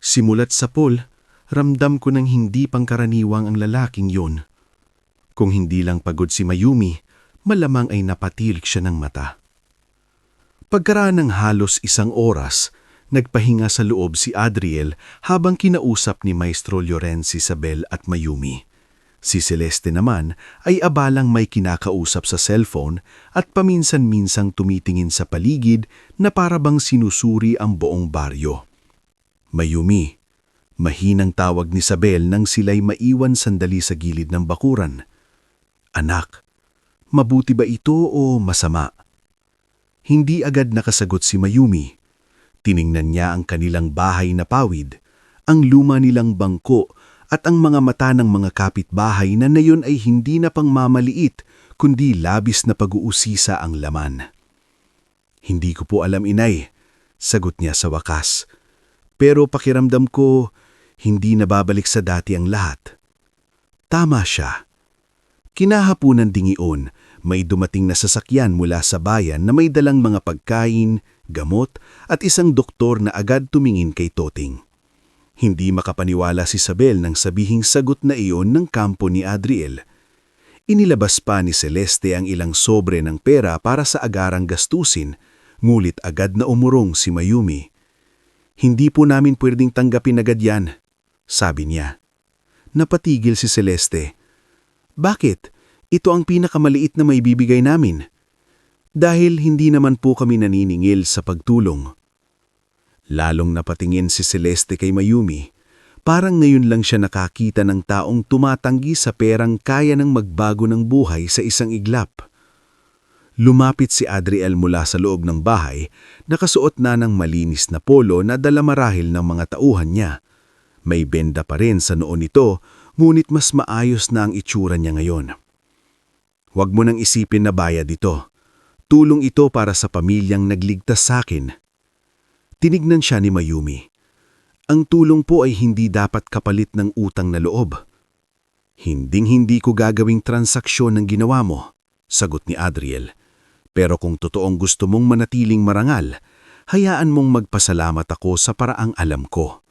"Simulat sa pool, ramdam ko ng hindi pangkaraniwang ang lalaking yun. Kung hindi lang pagod si Mayumi, malamang ay napatilik siya ng mata." Pagkaraan ng halos 1 oras, nagpahinga sa loob si Adriel habang kinausap ni Maestro Lloren si Sabel at Mayumi. Si Celeste naman ay abalang may kinakausap sa cellphone at paminsan-minsang tumitingin sa paligid na para bang sinusuri ang buong baryo. "Mayumi," mahinang tawag ni Sabel nang sila'y maiwan sandali sa gilid ng bakuran. "Anak, mabuti ba ito o masama?" Hindi agad nakasagot si Mayumi. Tiningnan niya ang kanilang bahay na pawid, ang luma nilang bangko at ang mga mata ng mga kapitbahay na nayon ay hindi na pangmamaliit kundi labis na pag-uusisa ang laman. Hindi ko po alam, inay, sagot niya sa wakas. Pero pakiramdam ko, hindi na babalik sa dati ang lahat. Tama siya. Kinahapunan ding iyon, may dumating na sasakyan mula sa bayan na may dalang mga pagkain, gamot at isang doktor na agad tumingin kay Toting. Hindi makapaniwala si Isabel nang sabihing sagot na iyon ng kampo ni Adriel. Inilabas pa ni Celeste ang ilang sobre ng pera para sa agarang gastusin, ngulit agad na umurong si Mayumi. Hindi po namin pwedeng tanggapin agad yan, sabi niya. Napatigil si Celeste. Bakit? Ito ang pinakamaliit na maibibigay namin. Dahil hindi naman po kami naniningil sa pagtulong. Lalong napatingin si Celeste kay Mayumi. Parang ngayon lang siya nakakita ng taong tumatanggi sa perang kaya ng magbago ng buhay sa isang iglap. Lumapit si Adriel mula sa loob ng bahay, nakasuot na ng malinis na polo na dala marahil ng mga tauhan niya. May benda pa rin sa noon nito, ngunit mas maayos na ang itsura niya ngayon. Huwag mo nang isipin na bayad ito. Tulong ito para sa pamilyang nagligtas sa akin. Tinignan siya ni Mayumi. Ang tulong po ay hindi dapat kapalit ng utang na loob. Hinding-hindi ko gagawing transaksyon ng ginawa mo, sagot ni Adriel. Pero kung totoong gusto mong manatiling marangal, hayaan mong magpasalamat ako sa paraang alam ko.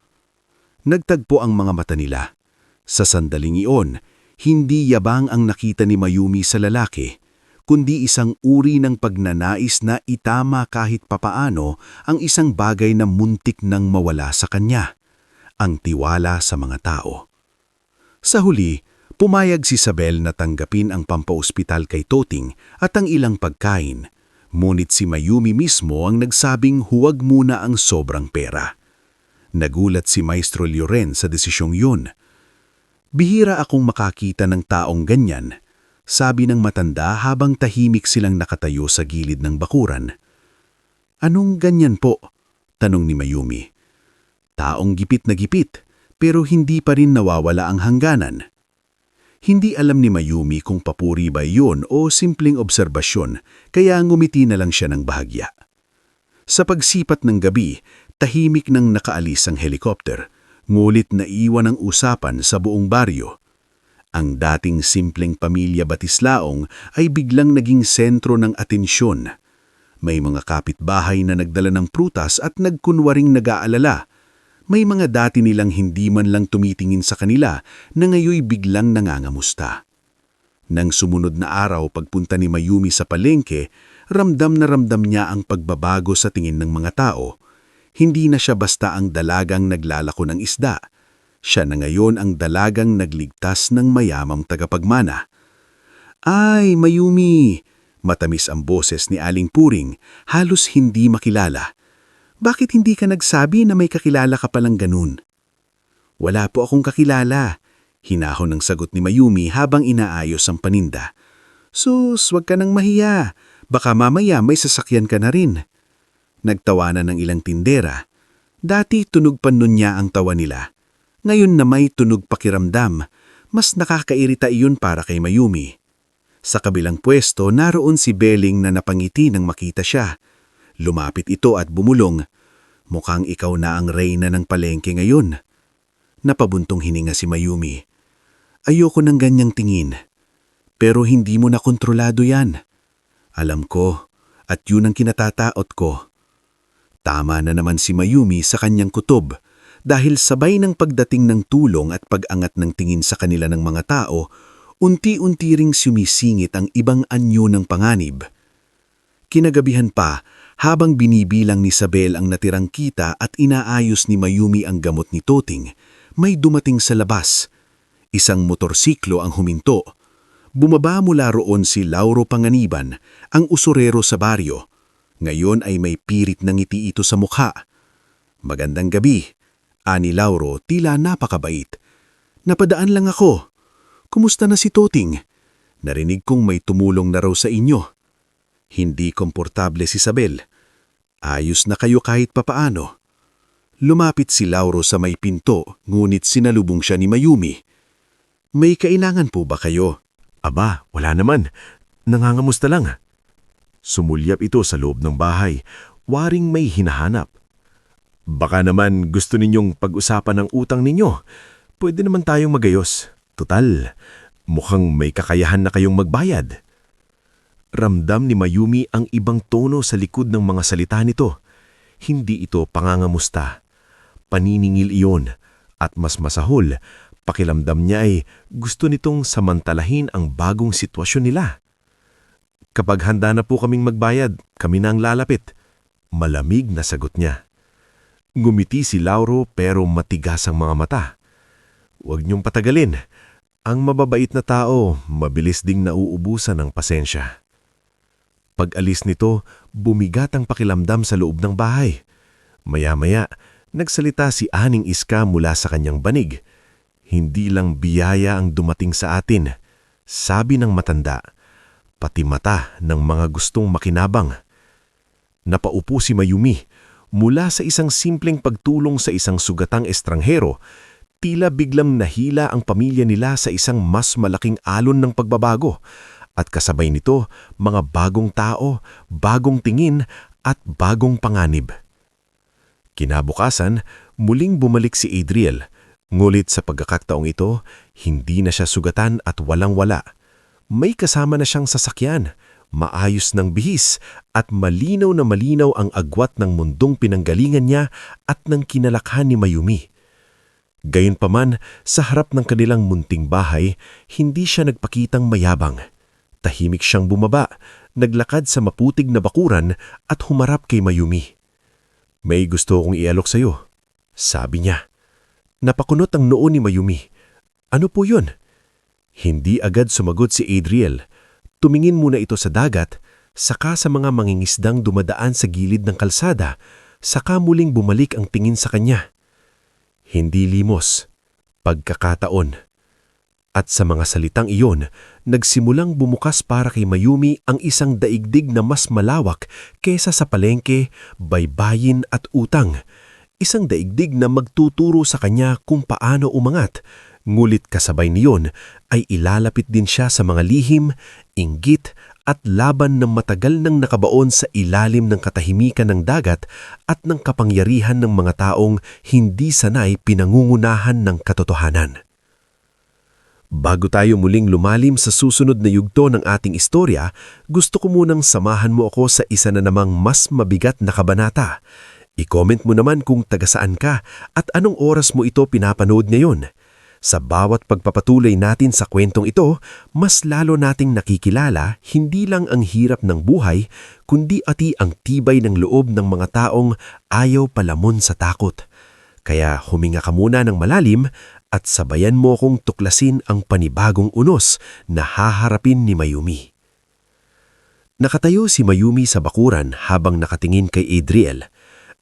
Nagtagpo ang mga mata nila. Sa sandaling iyon, hindi yabang ang nakita ni Mayumi sa lalaki, kundi isang uri ng pagnanais na itama kahit papaano ang isang bagay na muntik nang mawala sa kanya, ang tiwala sa mga tao. Sa huli, pumayag si Isabel na tanggapin ang pampaospital kay Toting at ang ilang pagkain, ngunit si Mayumi mismo ang nagsabing huwag muna ang sobrang pera. Nagulat si Maestro Lloren sa desisyong yun. Bihira akong makakita ng taong ganyan, sabi ng matanda habang tahimik silang nakatayo sa gilid ng bakuran. Anong ganyan po? Tanong ni Mayumi. Taong gipit na gipit, pero hindi pa rin nawawala ang hangganan. Hindi alam ni Mayumi kung papuri ba yun o simpleng obserbasyon, kaya ngumiti na lang siya ng bahagya. Sa pagsipat ng gabi, tahimik nang nakaalis ang helikopter, ngulit naiwan ang usapan sa buong baryo. Ang dating simpleng pamilya Batislaong ay biglang naging sentro ng atensyon. May mga kapitbahay na nagdala ng prutas at nagkunwaring nag-aalala. May mga dati nilang hindi man lang tumitingin sa kanila na ngayoy biglang nangangamusta. Nang sumunod na araw pagpunta ni Mayumi sa palengke, ramdam niya ang pagbabago sa tingin ng mga tao. Hindi na siya basta ang dalagang naglalako ng isda. Siya na ngayon ang dalagang nagligtas ng mayamang tagapagmana. Ay, Mayumi! Matamis ang boses ni Aling Puring, halos hindi makilala. Bakit hindi ka nagsabi na may kakilala ka palang ganun? Wala po akong kakilala, hinahon ng sagot ni Mayumi habang inaayos ang paninda. Sus, wag ka nang mahiya. Baka mamaya may sasakyan ka na rin. Nagtawanan ng ilang tindera. Dati tunog pa nun niya ang tawa nila. Ngayon na may tunog pakiramdam, mas nakakairita iyon para kay Mayumi. Sa kabilang pwesto, naroon si Beling na napangiti nang makita siya. Lumapit ito at bumulong. Mukhang ikaw na ang reyna ng palengke ngayon. Napabuntong hininga si Mayumi. Ayoko ng ganyang tingin. Pero hindi mo na kontrolado yan. Alam ko, at yun ang kinatataot ko. Tama na naman si Mayumi sa kanyang kutob. Dahil sabay ng pagdating ng tulong at pag-angat ng tingin sa kanila ng mga tao, unti-unti ring sumisingit ang ibang anyo ng panganib. Kinagabihan pa, habang binibilang ni Isabel ang natirang kita at inaayos ni Mayumi ang gamot ni Toting, may dumating sa labas. Isang motorsiklo ang huminto. Bumaba mula roon si Lauro Panganiban, ang usurero sa baryo. Ngayon ay may pirit na ngiti ito sa mukha. Magandang gabi. Ani Lauro, tila napakabait. Napadaan lang ako. Kumusta na si Toting? Narinig kong may tumulong na raw sa inyo. Hindi komportable si Isabel. Ayos na kayo kahit papaano. Lumapit si Lauro sa may pinto, ngunit sinalubong siya ni Mayumi. May kailangan po ba kayo? Aba, wala naman. Nangangamusta lang. Sumulyap ito sa loob ng bahay, waring may hinahanap. Baka naman gusto ninyong pag-usapan ang utang ninyo. Pwede naman tayong magayos. Tutal, mukhang may kakayahan na kayong magbayad. Ramdam ni Mayumi ang ibang tono sa likod ng mga salita nito. Hindi ito pangangamusta. Paniningil iyon, at mas masahol, pakiramdam niya ay gusto nitong samantalahin ang bagong sitwasyon nila. Kapag handa na po kaming magbayad, kami na ang lalapit. Malamig na sagot niya. Ngumiti si Lauro pero matigas ang mga mata. Huwag niyong patagalin. Ang mababait na tao, mabilis ding nauubusan ng pasensya. Pag-alis nito, bumigat ang pakiramdam sa loob ng bahay. Maya-maya, nagsalita si Aning Iska mula sa kanyang banig. Hindi lang biyaya ang dumating sa atin, sabi ng matanda, pati mata ng mga gustong makinabang. Napaupo si Mayumi mula sa isang simpleng pagtulong sa isang sugatang estranghero. Tila biglang nahila ang pamilya nila sa isang mas malaking alon ng pagbabago. At kasabay nito, mga bagong tao, bagong tingin at bagong panganib. Kinabukasan, muling bumalik si Adriel. Ngulit sa pagkakataong ito, hindi na siya sugatan at walang-wala. May kasama na siyang sasakyan, maayos ng bihis at malinaw na malinaw ang agwat ng mundong pinanggalingan niya at ng kinalakhan ni Mayumi. Gayunpaman, sa harap ng kanilang munting bahay, hindi siya nagpakitang mayabang. Tahimik siyang bumaba, naglakad sa maputig na bakuran at humarap kay Mayumi. May gusto akong ialok sa'yo, sabi niya. Napakunot ang noo ni Mayumi. Ano po yun? Hindi agad sumagot si Adriel. Tumingin muna ito sa dagat, saka sa mga mangingisdang dumadaan sa gilid ng kalsada, saka muling bumalik ang tingin sa kanya. Hindi limos, pagkakataon. At sa mga salitang iyon, nagsimulang bumukas para kay Mayumi ang isang daigdig na mas malawak kesa sa palengke, baybayin at utang. Isang daigdig na magtuturo sa kanya kung paano umangat, ngulit kasabay niyon ay ilalapit din siya sa mga lihim, inggit at laban ng matagal nang nakabaon sa ilalim ng katahimikan ng dagat at ng kapangyarihan ng mga taong hindi sanay pinangungunahan ng katotohanan. Bago tayo muling lumalim sa susunod na yugto ng ating istorya, gusto ko munang samahan mo ako sa isa na namang mas mabigat na kabanata. I-comment mo naman kung taga-saan ka at anong oras mo ito pinapanood ngayon. Sa bawat pagpapatuloy natin sa kwentong ito, mas lalo nating nakikilala hindi lang ang hirap ng buhay, kundi ati ang tibay ng loob ng mga taong ayaw palamon sa takot. Kaya huminga ka muna ng malalim at sabayan mo kong tuklasin ang panibagong unos na haharapin ni Mayumi. Nakatayo si Mayumi sa bakuran habang nakatingin kay Adriel.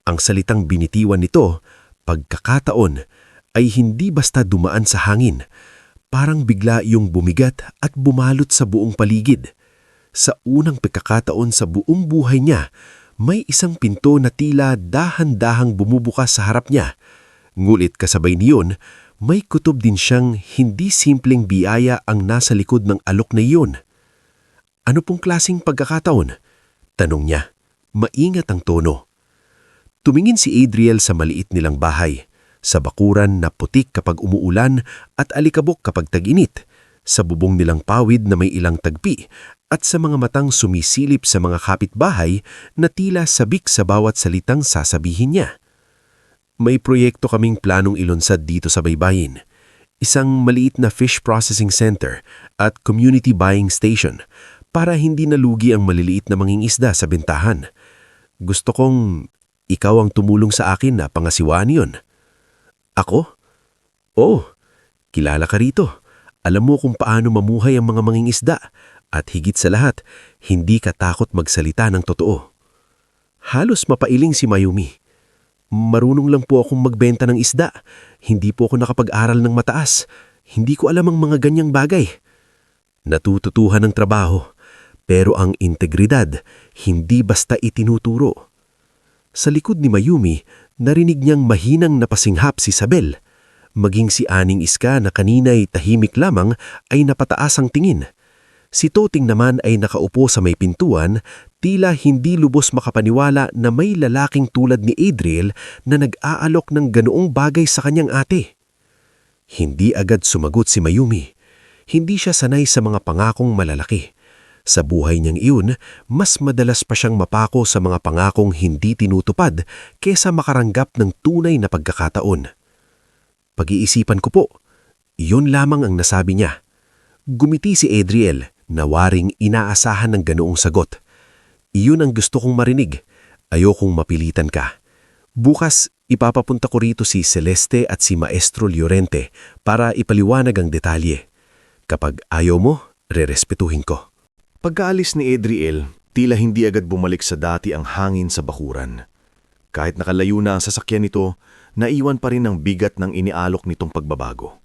Ang salitang binitiwan nito, pagkakataon, ay hindi basta dumaan sa hangin. Parang bigla iyong bumigat at bumalot sa buong paligid. Sa unang pagkakataon sa buong buhay niya, may isang pinto na tila dahan-dahang bumubukas sa harap niya. Ngulit kasabay niyon, may kutob din siyang hindi simpleng biyaya ang nasa likod ng alok na iyon. Ano pong klaseng pagkakataon? Tanong niya. Maingat ang tono. Tumingin si Adriel sa maliit nilang bahay. Sa bakuran na putik kapag umuulan at alikabok kapag tag-init. Sa bubong nilang pawid na may ilang tagpi. At sa mga matang sumisilip sa mga kapitbahay na tila sabik sa bawat salitang sasabihin niya. May proyekto kaming planong ilunsad dito sa baybayin. Isang maliit na fish processing center at community buying station para hindi nalugi ang maliliit na mangingisda sa bentahan. Gusto kong ikaw ang tumulong sa akin na pangasiwaan yun. Ako? Oh, kilala ka rito. Alam mo kung paano mamuhay ang mga mangingisda at higit sa lahat, hindi ka takot magsalita ng totoo. Halos mapailing si Mayumi. Marunong lang po akong magbenta ng isda. Hindi po ako nakapag-aral ng mataas. Hindi ko alam ang mga ganyang bagay. Natututuhan ng trabaho, pero ang integridad hindi basta itinuturo. Sa likod ni Mayumi, narinig niyang mahinang napasinghap si Isabel. Maging si Aning Iska na kanina'y tahimik lamang ay napataas ang tingin. Si Toting naman ay nakaupo sa may pintuan, tila hindi lubos makapaniwala na may lalaking tulad ni Adriel na nag-aalok ng ganoong bagay sa kanyang ate. Hindi agad sumagot si Mayumi. Hindi siya sanay sa mga pangakong malalaki. Sa buhay niyang iyon, mas madalas pa siyang mapako sa mga pangakong hindi tinutupad kesa makaranggap ng tunay na pagkakataon. Pag-iisipan ko po, iyon lamang ang nasabi niya. Gumiti si Adriel na waring inaasahan ng ganoong sagot. Iyon ang gusto kong marinig. Ayokong mapilitan ka. Bukas, ipapapunta ko rito si Celeste at si Maestro Llorente para ipaliwanag ang detalye. Kapag ayaw mo, rerespetuhin ko. Pagkaalis ni Adriel, tila hindi agad bumalik sa dati ang hangin sa bakuran. Kahit nakalayo na ang sasakyan nito, naiwan pa rin ang bigat ng inialok nitong pagbabago.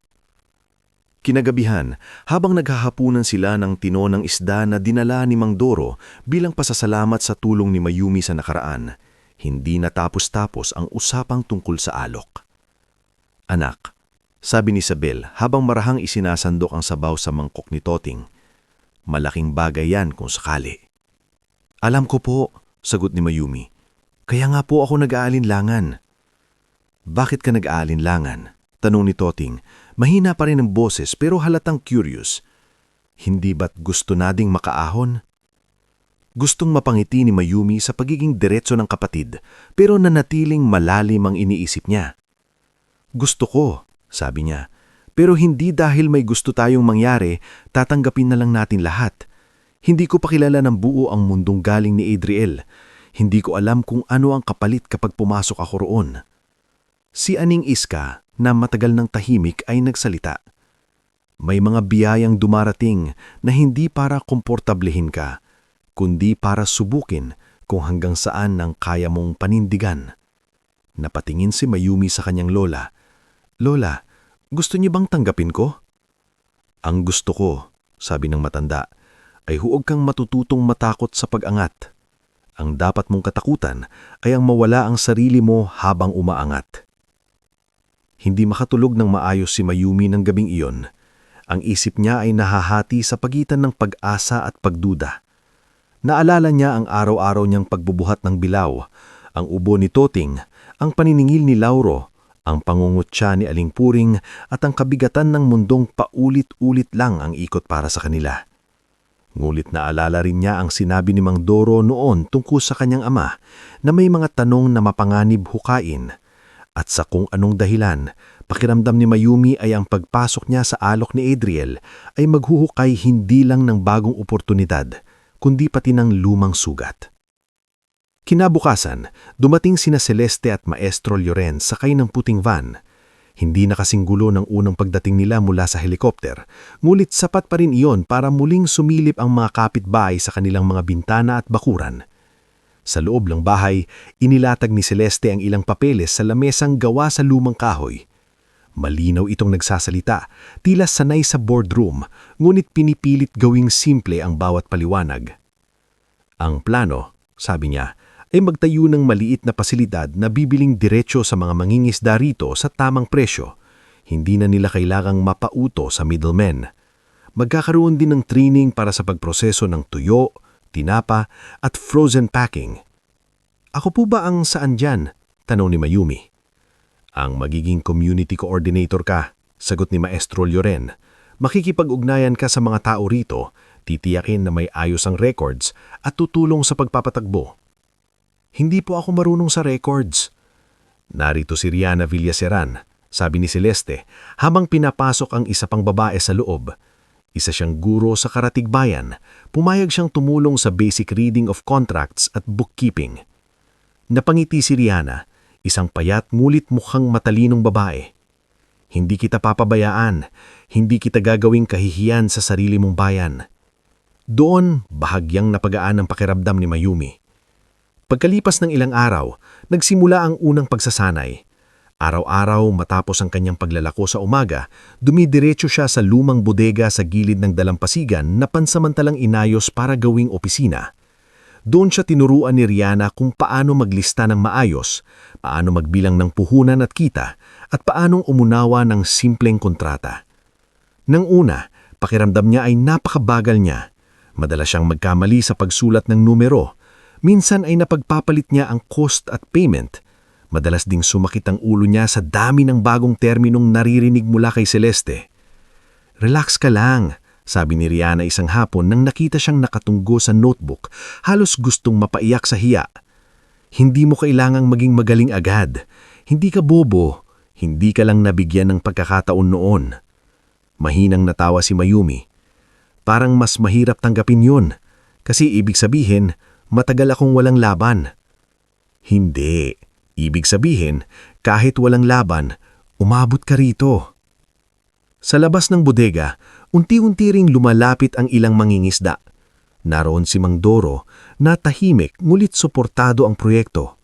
Kinagabihan, habang naghahapunan sila ng tino ng isda na dinala ni Mang Doro bilang pasasalamat sa tulong ni Mayumi sa nakaraan, hindi natapos-tapos ang usapang tungkol sa alok. Anak, sabi ni Isabel habang marahang isinasandok ang sabaw sa mangkok ni Toting, malaking bagay yan kung sakali. Alam ko po, sagot ni Mayumi. Kaya nga po ako nag-aalinlangan. Bakit ka nag-aalinlangan? Tanong ni Toting. Mahina pa rin ang boses pero halatang curious. Hindi ba't gusto nading makaahon? Gustong mapangiti ni Mayumi sa pagiging diretso ng kapatid pero nanatiling malalim ang iniisip niya. Gusto ko, sabi niya. Pero hindi dahil may gusto tayong mangyari, tatanggapin na lang natin lahat. Hindi ko pa kilala ng buo ang mundong galing ni Adriel. Hindi ko alam kung ano ang kapalit kapag pumasok ako roon. Si Aning Iska, na matagal ng tahimik ay nagsalita. May mga biyayang dumarating na hindi para komportablehin ka, kundi para subukin kung hanggang saan ang kaya mong panindigan. Napatingin si Mayumi sa kanyang lola. Lola, gusto niyo bang tanggapin ko? Ang gusto ko, sabi ng matanda, ay huwag kang matututong matakot sa pag-angat. Ang dapat mong katakutan ay ang mawala ang sarili mo habang umaangat. Hindi makatulog ng maayos si Mayumi ng gabing iyon. Ang isip niya ay nahahati sa pagitan ng pag-asa at pagduda. Naalala niya ang araw-araw niyang pagbubuhat ng bilaw, ang ubo ni Toting, ang paniningil ni Lauro, ang pangungutya ni Aling Puring at ang kabigatan ng mundong paulit-ulit lang ang ikot para sa kanila. Ngulit naalala rin niya ang sinabi ni Mang Doro noon tungkol sa kanyang ama na may mga tanong na mapanganib hukain. At sa kung anong dahilan, pakiramdam ni Mayumi ay ang pagpasok niya sa alok ni Adriel ay maghuhukay hindi lang ng bagong oportunidad, kundi pati ng lumang sugat. Kinabukasan, dumating sina Celeste at Maestro Lloren sakay ng puting van. Hindi nakasinggulo ng unang pagdating nila mula sa helikopter, ngulit sapat pa rin iyon para muling sumilip ang mga kapitbahay sa kanilang mga bintana at bakuran. Sa loob ng bahay, inilatag ni Celeste ang ilang papeles sa lamesang gawa sa lumang kahoy. Malinaw itong nagsasalita, tila sanay sa boardroom, ngunit pinipilit gawing simple ang bawat paliwanag. Ang plano, sabi niya, ay magtayo ng maliit na pasilidad na bibiling diretsyo sa mga mangingisda rito sa tamang presyo. Hindi na nila kailangang mapauto sa middlemen. Magkakaroon din ng training para sa pagproseso ng tuyo, tinapa at frozen packing. Ako po ba ang saan dyan? Tanong ni Mayumi. Ang magiging community coordinator ka, sagot ni Maestro Lloren. Makikipag-ugnayan ka sa mga tao rito, titiyakin na may ayos ang records at tutulong sa pagpapatagbo. Hindi po ako marunong sa records. Narito si Riana Villaseran, sabi ni Celeste, habang pinapasok ang isa pang babae sa loob. Isa siyang guro sa Karatigbayan, pumayag siyang tumulong sa basic reading of contracts at bookkeeping. Napangiti si Riana, isang payat ngulit mukhang matalinong babae. Hindi kita papabayaan, hindi kita gagawing kahihiyan sa sarili mong bayan. Doon, bahagyang napagaan ang pakiramdam ni Mayumi. Pagkalipas ng ilang araw, nagsimula ang unang pagsasanay. Araw-araw matapos ang kanyang paglalako sa umaga, dumidiretso siya sa lumang bodega sa gilid ng dalampasigan na pansamantalang inayos para gawing opisina. Doon siya tinuruan ni Rihanna kung paano maglista ng maayos, paano magbilang ng puhunan at kita, at paanong umunawa ng simpleng kontrata. Nang una, pakiramdam niya ay napakabagal niya. Madalas siyang magkamali sa pagsulat ng numero. Minsan ay napagpapalit niya ang cost at payment. Madalas ding sumakit ang ulo niya sa dami ng bagong terminong naririnig mula kay Celeste. "Relax ka lang," sabi ni Rihanna isang hapon nang nakita siyang nakatunggo sa notebook, halos gustong mapaiyak sa hiya. "Hindi mo kailangang maging magaling agad. Hindi ka bobo. Hindi ka lang nabigyan ng pagkakataon noon." Mahinang natawa si Mayumi. "Parang mas mahirap tanggapin yun. Kasi ibig sabihin, matagal akong walang laban." "Hindi. Ibig sabihin, kahit walang laban, umabot ka rito." Sa labas ng bodega, unti-unti ring lumalapit ang ilang mangingisda. Naroon si Mang Doro na tahimik ngulit suportado ang proyekto.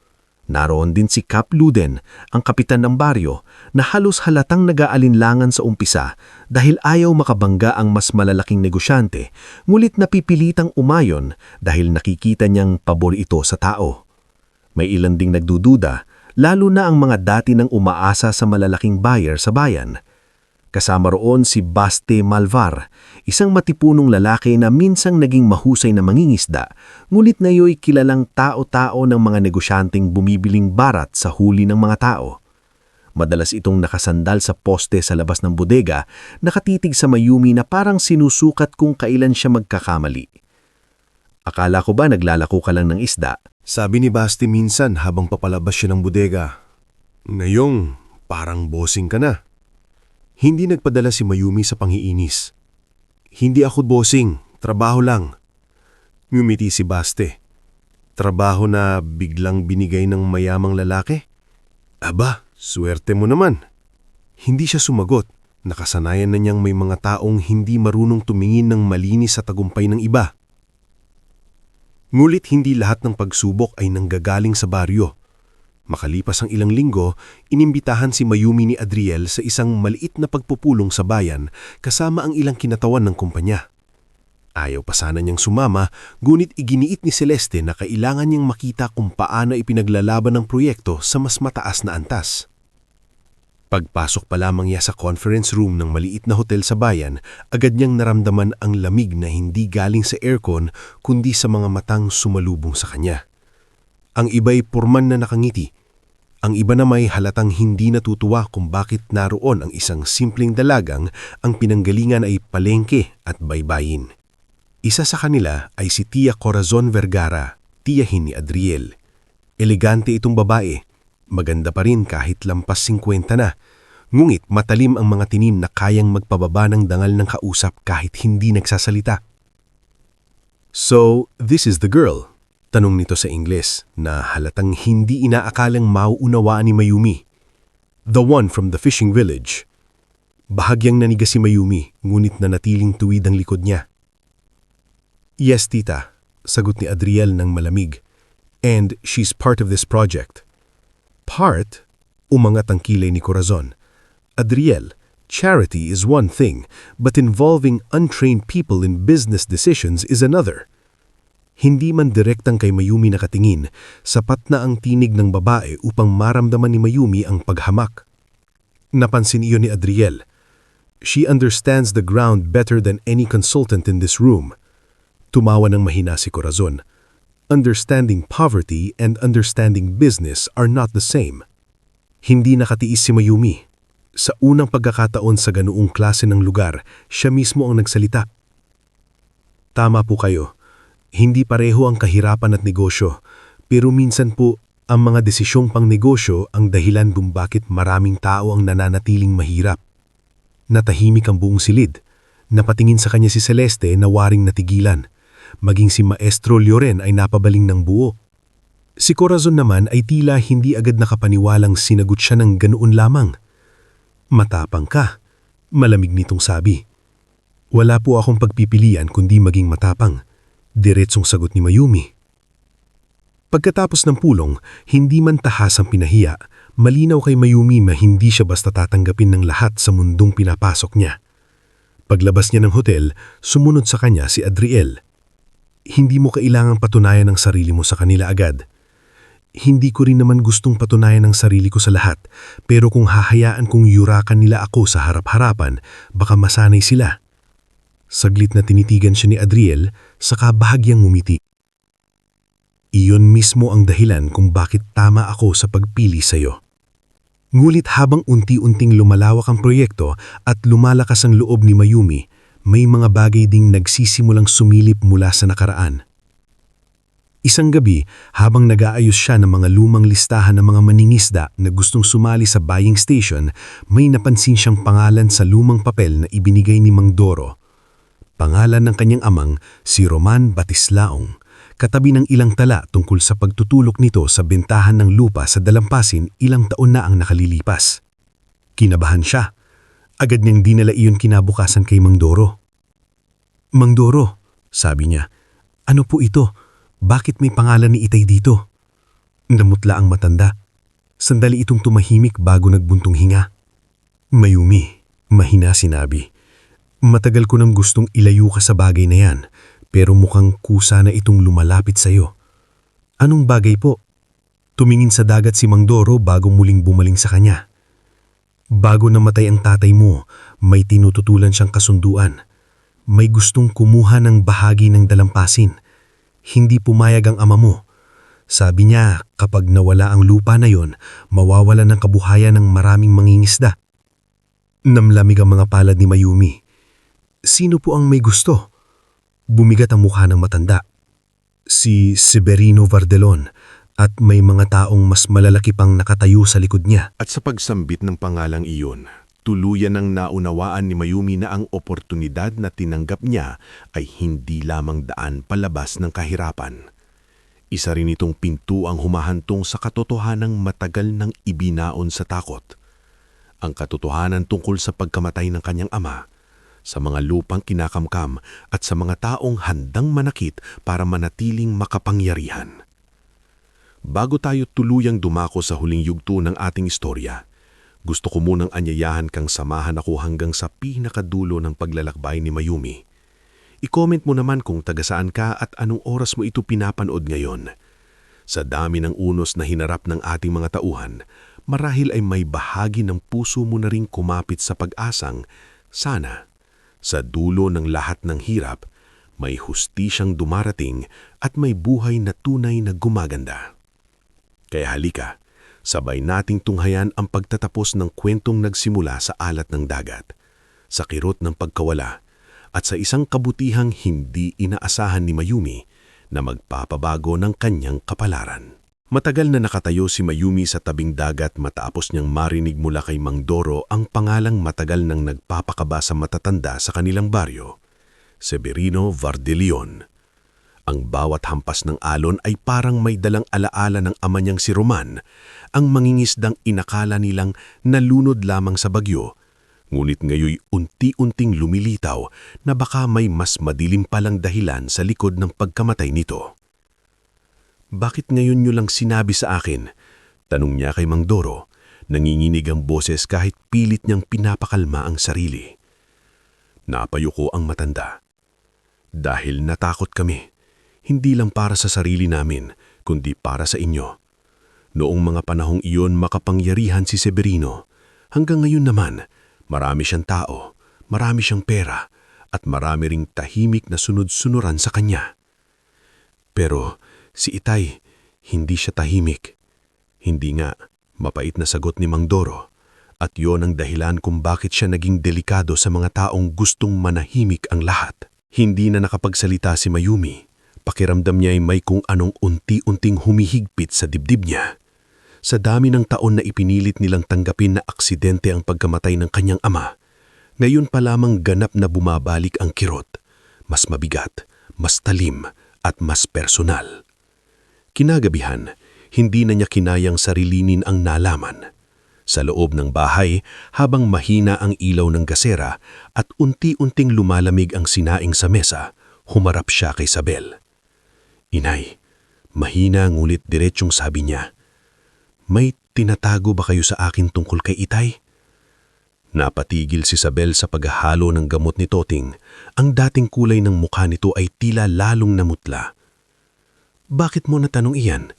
Naroon din si Kap Luden, ang kapitan ng baryo, na halos halatang nag-aalinlangan sa umpisa dahil ayaw makabangga ang mas malalaking negosyante, ngulit napipilitang umayon dahil nakikita niyang pabor ito sa tao. May ilan ding nagdududa, lalo na ang mga dati nang umaasa sa malalaking buyer sa bayan. Kasama roon si Baste Malvar, isang matipunong lalaki na minsang naging mahusay na mangingisda, ngulit ngayoy kilalang tao-tao ng mga negosyanteng bumibiling barat sa huli ng mga tao. Madalas itong nakasandal sa poste sa labas ng bodega, nakatitig sa Mayumi na parang sinusukat kung kailan siya magkakamali. "Akala ko ba naglalako ka lang ng isda?" Sabi ni Basti minsan habang papalabas siya ng bodega. "Ngayong parang bossing ka na." Hindi nagpadala si Mayumi sa panghiinis. "Hindi ako bossing, trabaho lang." Ngumiti si Baste. "Trabaho na biglang binigay ng mayamang lalaki?" "Aba, swerte mo naman." Hindi siya sumagot. Nakasanayan na niyang may mga taong hindi marunong tumingin ng malinis sa tagumpay ng iba. Ngulit hindi lahat ng pagsubok ay nanggagaling sa baryo. Makalipas ang ilang linggo, inimbitahan si Mayumi ni Adriel sa isang maliit na pagpupulong sa bayan kasama ang ilang kinatawan ng kumpanya. Ayaw pa sana niyang sumama, ngunit iginiit ni Celeste na kailangan niyang makita kung paano ipinaglalaban ng proyekto sa mas mataas na antas. Pagpasok pa lamang niya sa conference room ng maliit na hotel sa bayan, agad niyang naramdaman ang lamig na hindi galing sa aircon kundi sa mga matang sumalubong sa kanya. Ang iba'y purman na nakangiti. Ang iba na may halatang hindi natutuwa kung bakit naroon ang isang simpleng dalagang ang pinanggalingan ay palengke at baybayin. Isa sa kanila ay si Tia Corazon Vergara, tiyahin ni Adriel. Elegante itong babae, maganda pa rin kahit lampas 50 na, ngunit matalim ang mga tinim na kayang magpababa ng dangal ng kausap kahit hindi nagsasalita. "So, this is the girl?" Tanong nito sa Ingles na halatang hindi inaakalang mauunawaan ni Mayumi. "The one from the fishing village." Bahagyang naniga si Mayumi, ngunit nanatiling tuwid ang likod niya. "Yes, tita," sagot ni Adriel ng malamig. "And she's part of this project." "Part?" Umangat ang kilay ni Corazon. "Adriel, charity is one thing, but involving untrained people in business decisions is another." Hindi man direktang kay Mayumi nakatingin, sapat na ang tinig ng babae upang maramdaman ni Mayumi ang paghamak. Napansin iyon ni Adriel. "She understands the ground better than any consultant in this room." Tumawa ng mahina si Corazon. Understanding poverty and understanding business are not the same. Hindi nakatiis si Mayumi. Sa unang pagkakataon sa ganoong klase ng lugar, siya mismo ang nagsalita. "Tama po kayo. Hindi pareho ang kahirapan at negosyo, pero minsan po ang mga desisyong pangnegosyo ang dahilan kung bakit maraming tao ang nananatiling mahirap." Natahimik ang buong silid. Napatingin sa kanya si Celeste na waring natigilan. Maging si Maestro Lloren ay napabaling ng buo. Si Corazon naman ay tila hindi agad nakapaniwalang sinagot siya ng ganoon lamang. "Matapang ka," malamig nitong sabi. "Wala po akong pagpipilian kundi maging matapang." Diretsong sagot ni Mayumi. Pagkatapos ng pulong, hindi man tahas ang pinahiya, malinaw kay Mayumi na hindi siya basta tatanggapin ng lahat sa mundong pinapasok niya. Paglabas niya ng hotel, sumunod sa kanya si Adriel. Hindi mo kailangang patunayan ang sarili mo sa kanila agad. Hindi ko rin naman gustong patunayan ang sarili ko sa lahat, pero kung hahayaan kong yurakan nila ako sa harap-harapan, baka masanay sila. Saglit na tinitigan siya ni Adriel, saka bahagyang ngumiti. Iyon mismo ang dahilan kung bakit tama ako sa pagpili sa'yo. Ngulit habang unti-unting lumalawak ang proyekto at lumalakas ang loob ni Mayumi, may mga bagay ding nagsisimulang sumilip mula sa nakaraan. Isang gabi, habang nag-aayos siya ng mga lumang listahan ng mga maningisda na gustong sumali sa buying station, may napansin siyang pangalan sa lumang papel na ibinigay ni Mang Doro. Pangalan ng kanyang amang, si Roman Batislaong, katabi ng ilang tala tungkol sa pagtutulok nito sa bentahan ng lupa sa Dalampasin ilang taon na ang nakalilipas. Kinabahan siya. Agad niyang dinala iyon kinabukasan kay Mang Doro. Mang Doro, sabi niya, ano po ito? Bakit may pangalan ni Itay dito? Namutla ang matanda. Sandali itong tumahimik bago nagbuntong hinga. Mayumi, mahina sinabi. Matagal ko nang gustong ilayo ka sa bagay na yan, pero mukhang kusa na itong lumalapit sa'yo. Anong bagay po? Tumingin sa dagat si Mang Doro bago muling bumaling sa kanya. Bago namatay ang tatay mo, may tinututulan siyang kasunduan. May gustong kumuha ng bahagi ng Dalampasin. Hindi pumayag ang ama mo. Sabi niya kapag nawala ang lupa na yon, mawawala ng kabuhayan ng maraming mangingisda. Namlamig ang mga palad ni Mayumi. Sino po ang may gusto? Bumigat ang mukha ng matanda. Si Severino Vardelon, at may mga taong mas malalaki pang nakatayo sa likod niya. At sa pagsambit ng pangalang iyon, tuluyan ng naunawaan ni Mayumi na ang oportunidad na tinanggap niya ay hindi lamang daan palabas ng kahirapan. Isa rin itong pintuang humahantong sa katotohanang matagal nang ibinaon sa takot. Ang katotohanan tungkol sa pagkamatay ng kanyang ama, sa mga lupang kinakamkam at sa mga taong handang manakit para manatiling makapangyarihan. Bago tayo tuluyang dumako sa huling yugto ng ating istorya, gusto ko munang anyayahan kang samahan ako hanggang sa pinakadulo ng paglalakbay ni Mayumi. I-comment mo naman kung tagasaan ka at anong oras mo ito pinapanood ngayon. Sa dami ng unos na hinarap ng ating mga tauhan, marahil ay may bahagi ng puso mo na ring kumapit sa pag-asang, sana, sa dulo ng lahat ng hirap, may hustisyang dumarating at may buhay na tunay na gumaganda. Kaya halika, sabay nating tunghayan ang pagtatapos ng kwentong nagsimula sa alat ng dagat, sa kirot ng pagkawala, at sa isang kabutihang hindi inaasahan ni Mayumi na magpapabago ng kanyang kapalaran. Matagal na nakatayo si Mayumi sa tabing dagat matapos niyang marinig mula kay Mang Doro ang pangalang matagal nang nagpapakaba sa matatanda sa kanilang baryo, Severino Vardelion. Ang bawat hampas ng alon ay parang may dalang alaala ng ama niyang si Roman, ang mangingisdang inakala nilang nalunod lamang sa bagyo, ngunit ngayoy unti-unting lumilitaw na baka may mas madilim palang dahilan sa likod ng pagkamatay nito. Bakit ngayon niyo lang sinabi sa akin? Tanong niya kay Mang Doro, nanginginig ang boses kahit pilit niyang pinapakalma ang sarili. Napayuko ang matanda. Dahil natakot kami, hindi lang para sa sarili namin, kundi para sa inyo. Noong mga panahong iyon makapangyarihan si Severino, hanggang ngayon naman, marami siyang tao, marami siyang pera, at marami ring tahimik na sunod-sunuran sa kanya. Pero si Itay, hindi siya tahimik. Hindi nga, mapait na sagot ni Mang Doro. At yon ang dahilan kung bakit siya naging delikado sa mga taong gustong manahimik ang lahat. Hindi na nakapagsalita si Mayumi. Pakiramdam niya ay may kung anong unti-unting humihigpit sa dibdib niya. Sa dami ng taon na ipinilit nilang tanggapin na aksidente ang pagkamatay ng kanyang ama, ngayon pa lamang ganap na bumabalik ang kirot. Mas mabigat, mas talim, at mas personal. Kinagabihan, hindi na niya kinayang sarilinin ang nalaman. Sa loob ng bahay, habang mahina ang ilaw ng gasera at unti-unting lumalamig ang sinaing sa mesa, humarap siya kay Isabel. Inay, mahina ngunit diretsyong sabi niya, may tinatago ba kayo sa akin tungkol kay Itay? Napatigil si Isabel sa paghahalo ng gamot ni Toting. Ang dating kulay ng mukha nito ay tila lalong namutla. Bakit mo natanong iyan?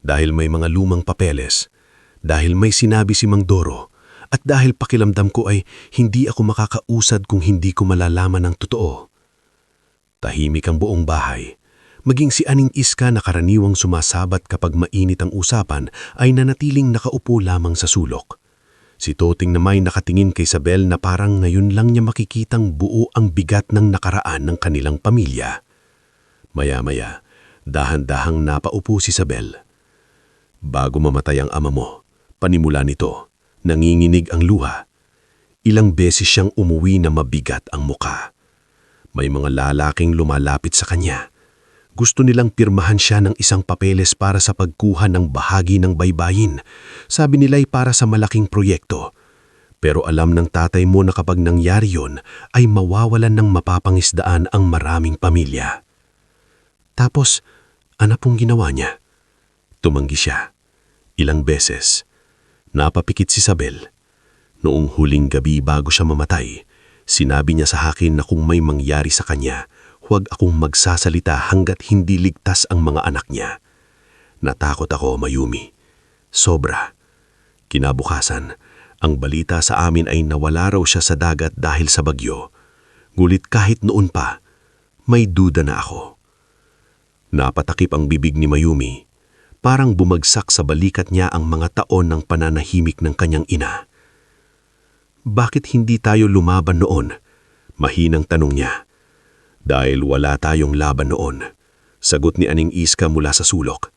Dahil may mga lumang papeles, dahil may sinabi si Mang Doro, at dahil pakiramdam ko ay hindi ako makakausad kung hindi ko malalaman ang totoo. Tahimik ang buong bahay. Maging si Aning Iska na karaniwang sumasabat kapag mainit ang usapan ay nanatiling nakaupo lamang sa sulok. Si Toting na may nakatingin kay Isabel na parang ngayon lang niya makikitang buo ang bigat ng nakaraan ng kanilang pamilya. Maya-maya, dahan-dahang napaupo si Isabel. Bago mamatay ang ama mo, panimula nito, nanginginig ang luha. Ilang beses siyang umuwi na mabigat ang muka. May mga lalaking lumalapit sa kanya. Gusto nilang pirmahan siya ng isang papeles para sa pagkuha ng bahagi ng baybayin. Sabi nila'y para sa malaking proyekto. Pero alam ng tatay mo na kapag nangyari yon ay mawawalan ng mapapangisdaan ang maraming pamilya. Tapos, ano pong ginawa niya? Tumanggi siya. Ilang beses. Napapikit si Isabel. Noong huling gabi bago siya mamatay, sinabi niya sa akin na kung may mangyari sa kanya, huwag akong magsasalita hanggat hindi ligtas ang mga anak niya. Natakot ako, Mayumi. Sobra. Kinabukasan, ang balita sa amin ay nawala raw siya sa dagat dahil sa bagyo. Ngulit kahit noon pa, may duda na ako. Napatakip ang bibig ni Mayumi. Parang bumagsak sa balikat niya ang mga taon ng pananahimik ng kanyang ina. Bakit hindi tayo lumaban noon? Mahinang tanong niya. Dahil wala tayong laban noon, sagot ni Aning Iska mula sa sulok.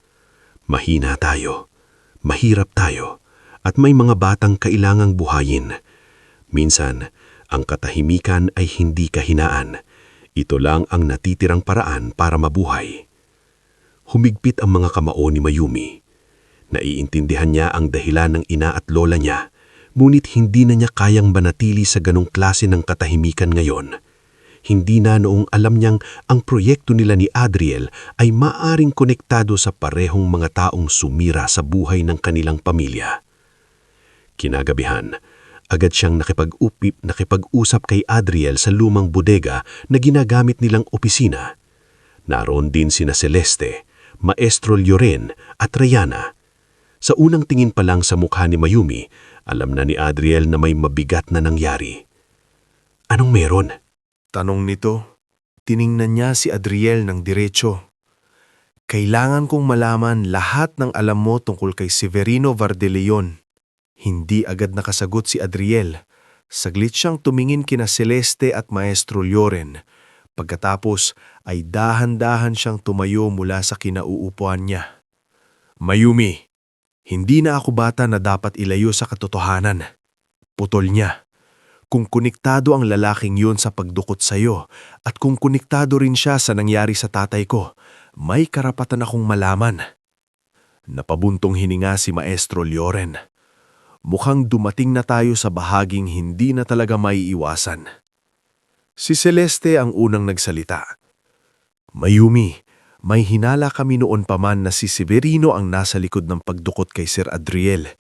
Mahina tayo, mahirap tayo, at may mga batang kailangang buhayin. Minsan, ang katahimikan ay hindi kahinaan. Ito lang ang natitirang paraan para mabuhay. Humigpit ang mga kamao ni Mayumi. Naiintindihan niya ang dahilan ng ina at lola niya, ngunit hindi na niya kayang manatili sa ganong klase ng katahimikan ngayon. Hindi na noong alam niyang ang proyekto nila ni Adriel ay maaring konektado sa parehong mga taong sumira sa buhay ng kanilang pamilya. Kinagabihan, agad siyang nakipag-usap kay Adriel sa lumang bodega na ginagamit nilang opisina. Naroon din sina Celeste, Maestro Lloren at Rayana. Sa unang tingin pa lang sa mukha ni Mayumi, alam na ni Adriel na may mabigat na nangyari. Anong meron? Tanong nito, tiningnan niya si Adriel ng diretso. Kailangan kong malaman lahat ng alam mo tungkol kay Severino Vardeleon. Hindi agad nakasagot si Adriel. Saglit siyang tumingin kina Celeste at Maestro Lloren. Pagkatapos ay dahan-dahan siyang tumayo mula sa kinauupuan niya. Mayumi, hindi na ako bata na dapat ilayo sa katotohanan. Putol niya. Kung konektado ang lalaking yun sa pagdukot sa'yo at kung konektado rin siya sa nangyari sa tatay ko, may karapatan akong malaman. Napabuntong hininga si Maestro Lloren. Mukhang dumating na tayo sa bahaging hindi na talaga maiiwasan. Si Celeste ang unang nagsalita. Mayumi, may hinala kami noon pa man na si Severino ang nasa likod ng pagdukot kay Sir Adriel.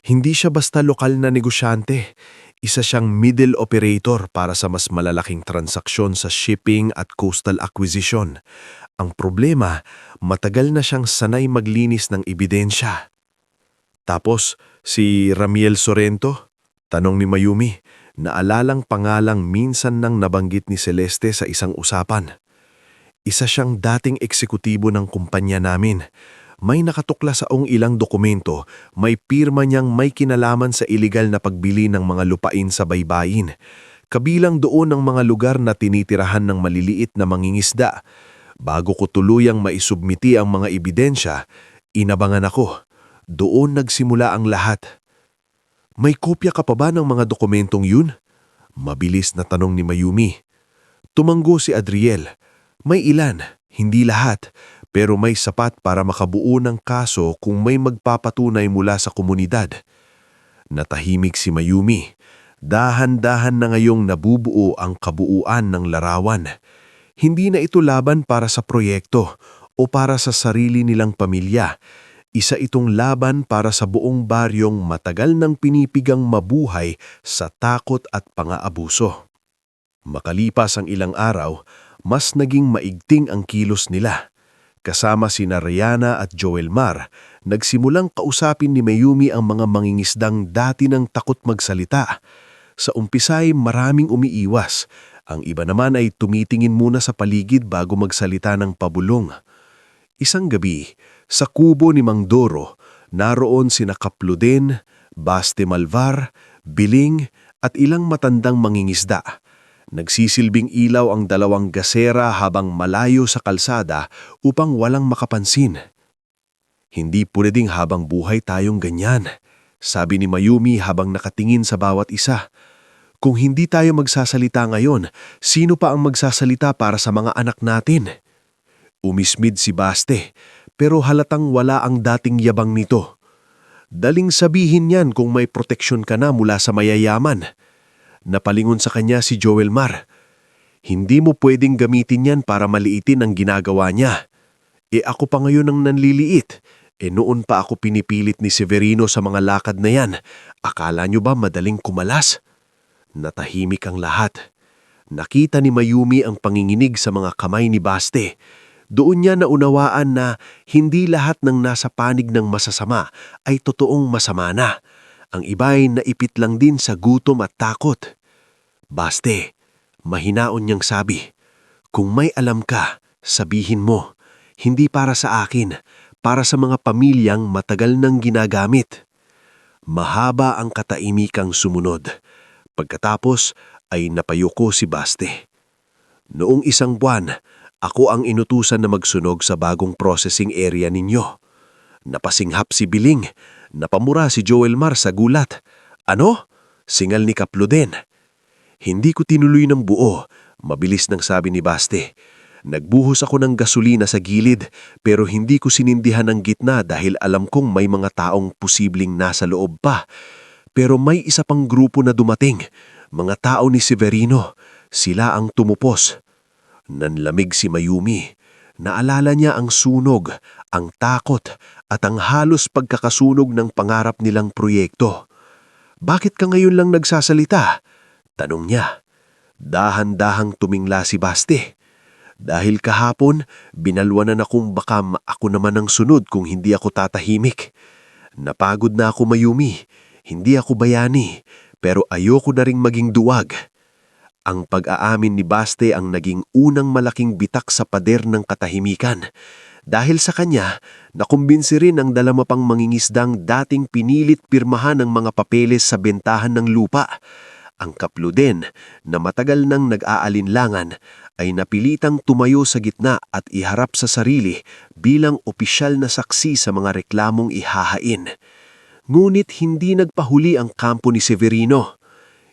Hindi siya basta lokal na negosyante. Isa siyang middle operator para sa mas malalaking transaksyon sa shipping at coastal acquisition. Ang problema, matagal na siyang sanay maglinis ng ebidensya. Tapos, si Ramiel Sorrento? Tanong ni Mayumi, naalalang pangalang minsan nang nabanggit ni Celeste sa isang usapan. Isa siyang dating eksekutibo ng kumpanya namin. May nakatukla saong ilang dokumento, may pirma niyang may kinalaman sa iligal na pagbili ng mga lupain sa baybayin. Kabilang doon ang mga lugar na tinitirahan ng maliliit na mangingisda. Bago ko tuluyang maisubmiti ang mga ebidensya, inabangan ako. Doon nagsimula ang lahat. May kopya ka pa ba ng mga dokumentong yun? Mabilis na tanong ni Mayumi. Tumanggo si Adriel. May ilan, hindi lahat. Pero may sapat para makabuo ng kaso kung may magpapatunay mula sa komunidad. Natahimik si Mayumi. Dahan-dahan na ngayong nabubuo ang kabuuan ng larawan. Hindi na ito laban para sa proyekto o para sa sarili nilang pamilya. Isa itong laban para sa buong baryong matagal nang pinipigang mabuhay sa takot at pang-aabuso. Makalipas ang ilang araw, mas naging maigting ang kilos nila. Kasama sina Rihanna at Joelmar, nagsimulang kausapin ni Mayumi ang mga mangingisdang dati nang takot magsalita. Sa umpisa'y maraming umiiwas. Ang iba naman ay tumitingin muna sa paligid bago magsalita ng pabulong. Isang gabi, sa kubo ni Mang Doro, naroon sina Kapluden, Baste Malvar, Biling at ilang matandang mangingisda. Nagsisilbing ilaw ang dalawang gasera habang malayo sa kalsada upang walang makapansin. Hindi pwedeng habang buhay tayong ganyan, sabi ni Mayumi habang nakatingin sa bawat isa. Kung hindi tayo magsasalita ngayon, sino pa ang magsasalita para sa mga anak natin? Umismid si Baste, pero halatang wala ang dating yabang nito. Daling sabihin yan kung may proteksyon ka na mula sa mayayaman. Napalingon sa kanya si Joelmar. Hindi mo pwedeng gamitin yan para maliitin ang ginagawa niya. Ako pa ngayon ang nanliliit. Noon pa ako pinipilit ni Severino sa mga lakad na yan. Akala niyo ba madaling kumalas? Natahimik ang lahat. Nakita ni Mayumi ang panginginig sa mga kamay ni Baste. Doon niya naunawaan na hindi lahat ng nasa panig ng masasama ay totoong masama na. Ang iba'y naipit lang din sa gutom at takot. Baste, mahinaon niyang sabi, kung may alam ka, sabihin mo, hindi para sa akin, para sa mga pamilyang matagal nang ginagamit. Mahaba ang kataimikang sumunod. Pagkatapos ay napayuko si Baste. Noong isang buwan, ako ang inutusan na magsunog sa bagong processing area ninyo. Napasinghap si Biling. Napamura si Joelmar sa gulat. Ano? Singal ni Kapluden. Hindi ko tinuloy ng buo, mabilis nang sabi ni Baste. Nagbuhos ako ng gasolina sa gilid pero hindi ko sinindihan ang gitna dahil alam kong may mga taong posibleng nasa loob pa. Pero may isa pang grupo na dumating, mga tao ni Severino. Sila ang tumupos. Nanlamig si Mayumi. Naalala niya ang sunog, ang takot at ang halos pagkakasunog ng pangarap nilang proyekto. Bakit ka ngayon lang nagsasalita? Tanong niya. Dahan-dahang tumingla si Baste. Dahil kahapon, binalwanan akong baka ako naman ang sunod kung hindi ako tatahimik. Napagod na ako, Mayumi. Hindi ako bayani, pero ayoko na ring maging duwag. Ang pag-aamin ni Baste ang naging unang malaking bitak sa pader ng katahimikan. Dahil sa kanya, nakumbinsi rin ang dalamapang mangingisdang dating pinilit pirmahan ng mga papeles sa bentahan ng lupa. Ang Kapluden, na matagal nang nag-aalinlangan, ay napilitang tumayo sa gitna at iharap sa sarili bilang opisyal na saksi sa mga reklamong ihahain. Ngunit hindi nagpahuli ang kampo ni Severino.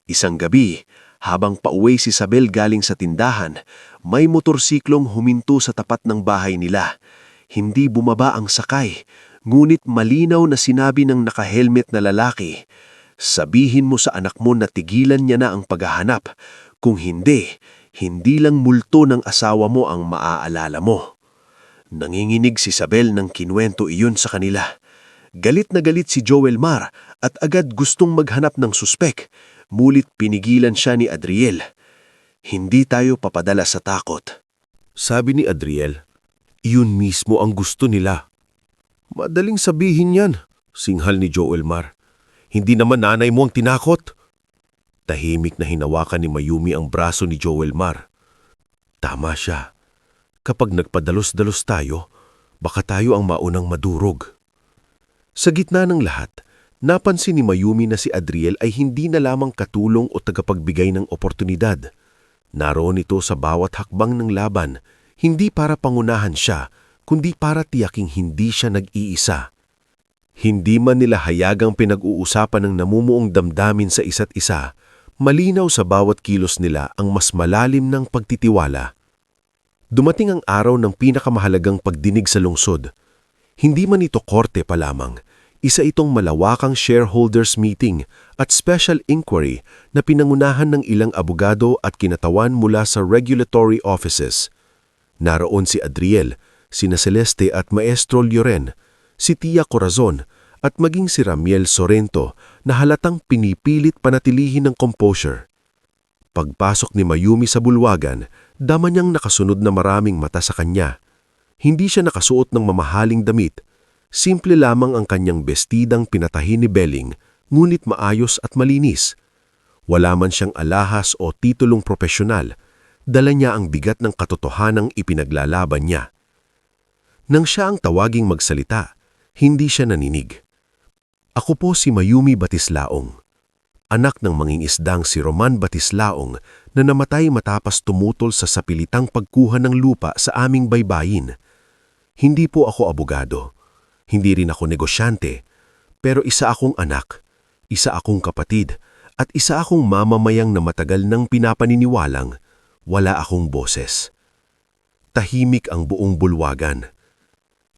Isang gabi, habang pauwi si Isabel galing sa tindahan, may motorsiklong huminto sa tapat ng bahay nila. Hindi bumaba ang sakay, ngunit malinaw na sinabi ng nakahelmet na lalaki, sabihin mo sa anak mo na tigilan niya na ang paghahanap. Kung hindi, hindi lang multo ng asawa mo ang maaalala mo. Nanginginig si Isabel nang kinwento iyon sa kanila. Galit na galit si Joelmar at agad gustong maghanap ng suspek. Mulit pinigilan siya ni Adriel. Hindi tayo papadala sa takot. Sabi ni Adriel, iyon mismo ang gusto nila. Madaling sabihin yan, singhal ni Joelmar. Hindi naman nanay mo ang tinakot. Tahimik na hinawakan ni Mayumi ang braso ni Joelmar. Tama siya. Kapag nagpadalos-dalos tayo, baka tayo ang maunang madurog. Sa gitna ng lahat, napansin ni Mayumi na si Adriel ay hindi na lamang katulong o tagapagbigay ng oportunidad. Naroon ito sa bawat hakbang ng laban, hindi para pangunahan siya, kundi para tiyaking hindi siya nag-iisa. Hindi man nila hayagang pinag-uusapan ng namumuong damdamin sa isa't isa, malinaw sa bawat kilos nila ang mas malalim ng pagtitiwala. Dumating ang araw ng pinakamahalagang pagdinig sa lungsod. Hindi man ito korte pa lamang, isa itong malawakang shareholders meeting at special inquiry na pinangunahan ng ilang abogado at kinatawan mula sa regulatory offices. Naroon si Adriel, sina Celeste at Maestro Lloren. si Tia Corazon at maging si Ramiel Sorrento na halatang pinipilit panatilihin ng composure. Pagpasok ni Mayumi sa bulwagan, dama niyang nakasunod na maraming mata sa kanya. Hindi siya nakasuot ng mamahaling damit. Simple lamang ang kanyang bestidang pinatahi ni Belling, ngunit maayos at malinis. Wala man siyang alahas o titulong propesyonal, dala niya ang bigat ng katotohanang ipinaglalaban niya. Nang siya ang tawaging magsalita, hindi siya naninig. Ako po si Mayumi Batislaong, anak ng mangingisdang si Roman Batislaong na namatay matapos tumutol sa sapilitang pagkuha ng lupa sa aming baybayin. Hindi po ako abogado, hindi rin ako negosyante, pero isa akong anak, isa akong kapatid, at isa akong mamamayang na matagal nang pinapaniniwalang wala akong boses. Tahimik ang buong bulwagan.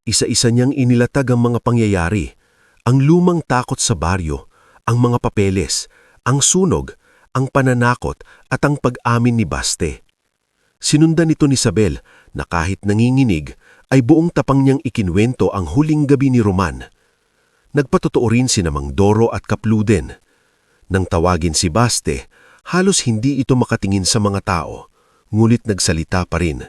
Isa-isa niyang inilatag ang mga pangyayari, ang lumang takot sa baryo, ang mga papeles, ang sunog, ang pananakot at ang pag-amin ni Baste. Sinundan ito ni Isabel na kahit nanginginig ay buong tapang niyang ikinwento ang huling gabi ni Roman. Nagpatotoo rin si Mang Doro at Kapluden. Nang tawagin si Baste, halos hindi ito makatingin sa mga tao, ngunit nagsalita pa rin.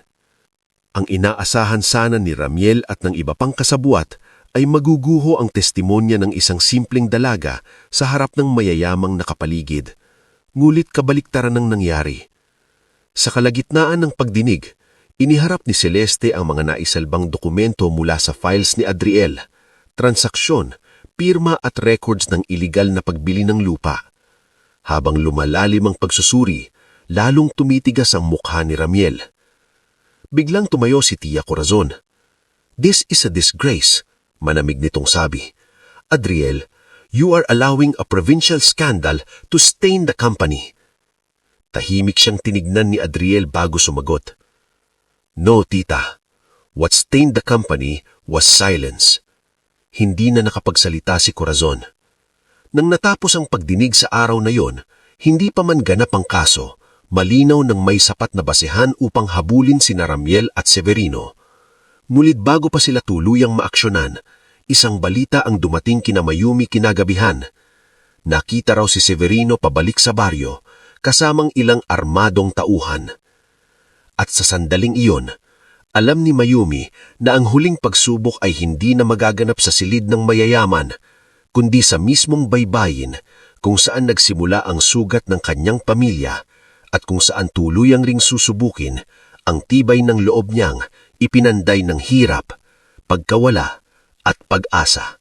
Ang inaasahan sana ni Ramiel at ng iba pang kasabuat ay maguguho ang testimonya ng isang simpleng dalaga sa harap ng mayayamang nakapaligid. Ngulit kabaliktaran ng nangyari. Sa kalagitnaan ng pagdinig, iniharap ni Celeste ang mga naisalbang dokumento mula sa files ni Adriel, transaksyon, pirma at records ng iligal na pagbili ng lupa. Habang lumalalim ang pagsusuri, lalong tumitigas ang mukha ni Ramiel. Biglang tumayo si Tia Corazon. "This is a disgrace," manamig nitong sabi. "Adriel, you are allowing a provincial scandal to stain the company." Tahimik siyang tinignan ni Adriel bago sumagot. "No, tita. What stained the company was silence." Hindi na nakapagsalita si Corazon. Nang natapos ang pagdinig sa araw na yon, hindi pa man ganap ang kaso, malinaw ng may sapat na basehan upang habulin sina Ramiel at Severino. Ngunit bago pa sila tuluyang maaksyonan, isang balita ang dumating kina Mayumi kinagabihan. Nakita raw si Severino pabalik sa baryo, kasamang ilang armadong tauhan. At sa sandaling iyon, alam ni Mayumi na ang huling pagsubok ay hindi na magaganap sa silid ng mayayaman, kundi sa mismong baybayin kung saan nagsimula ang sugat ng kanyang pamilya at kung saan tuluyang ring susubukin ang tibay ng loob niyang ipinanday ng hirap, pagkawala at pag-asa.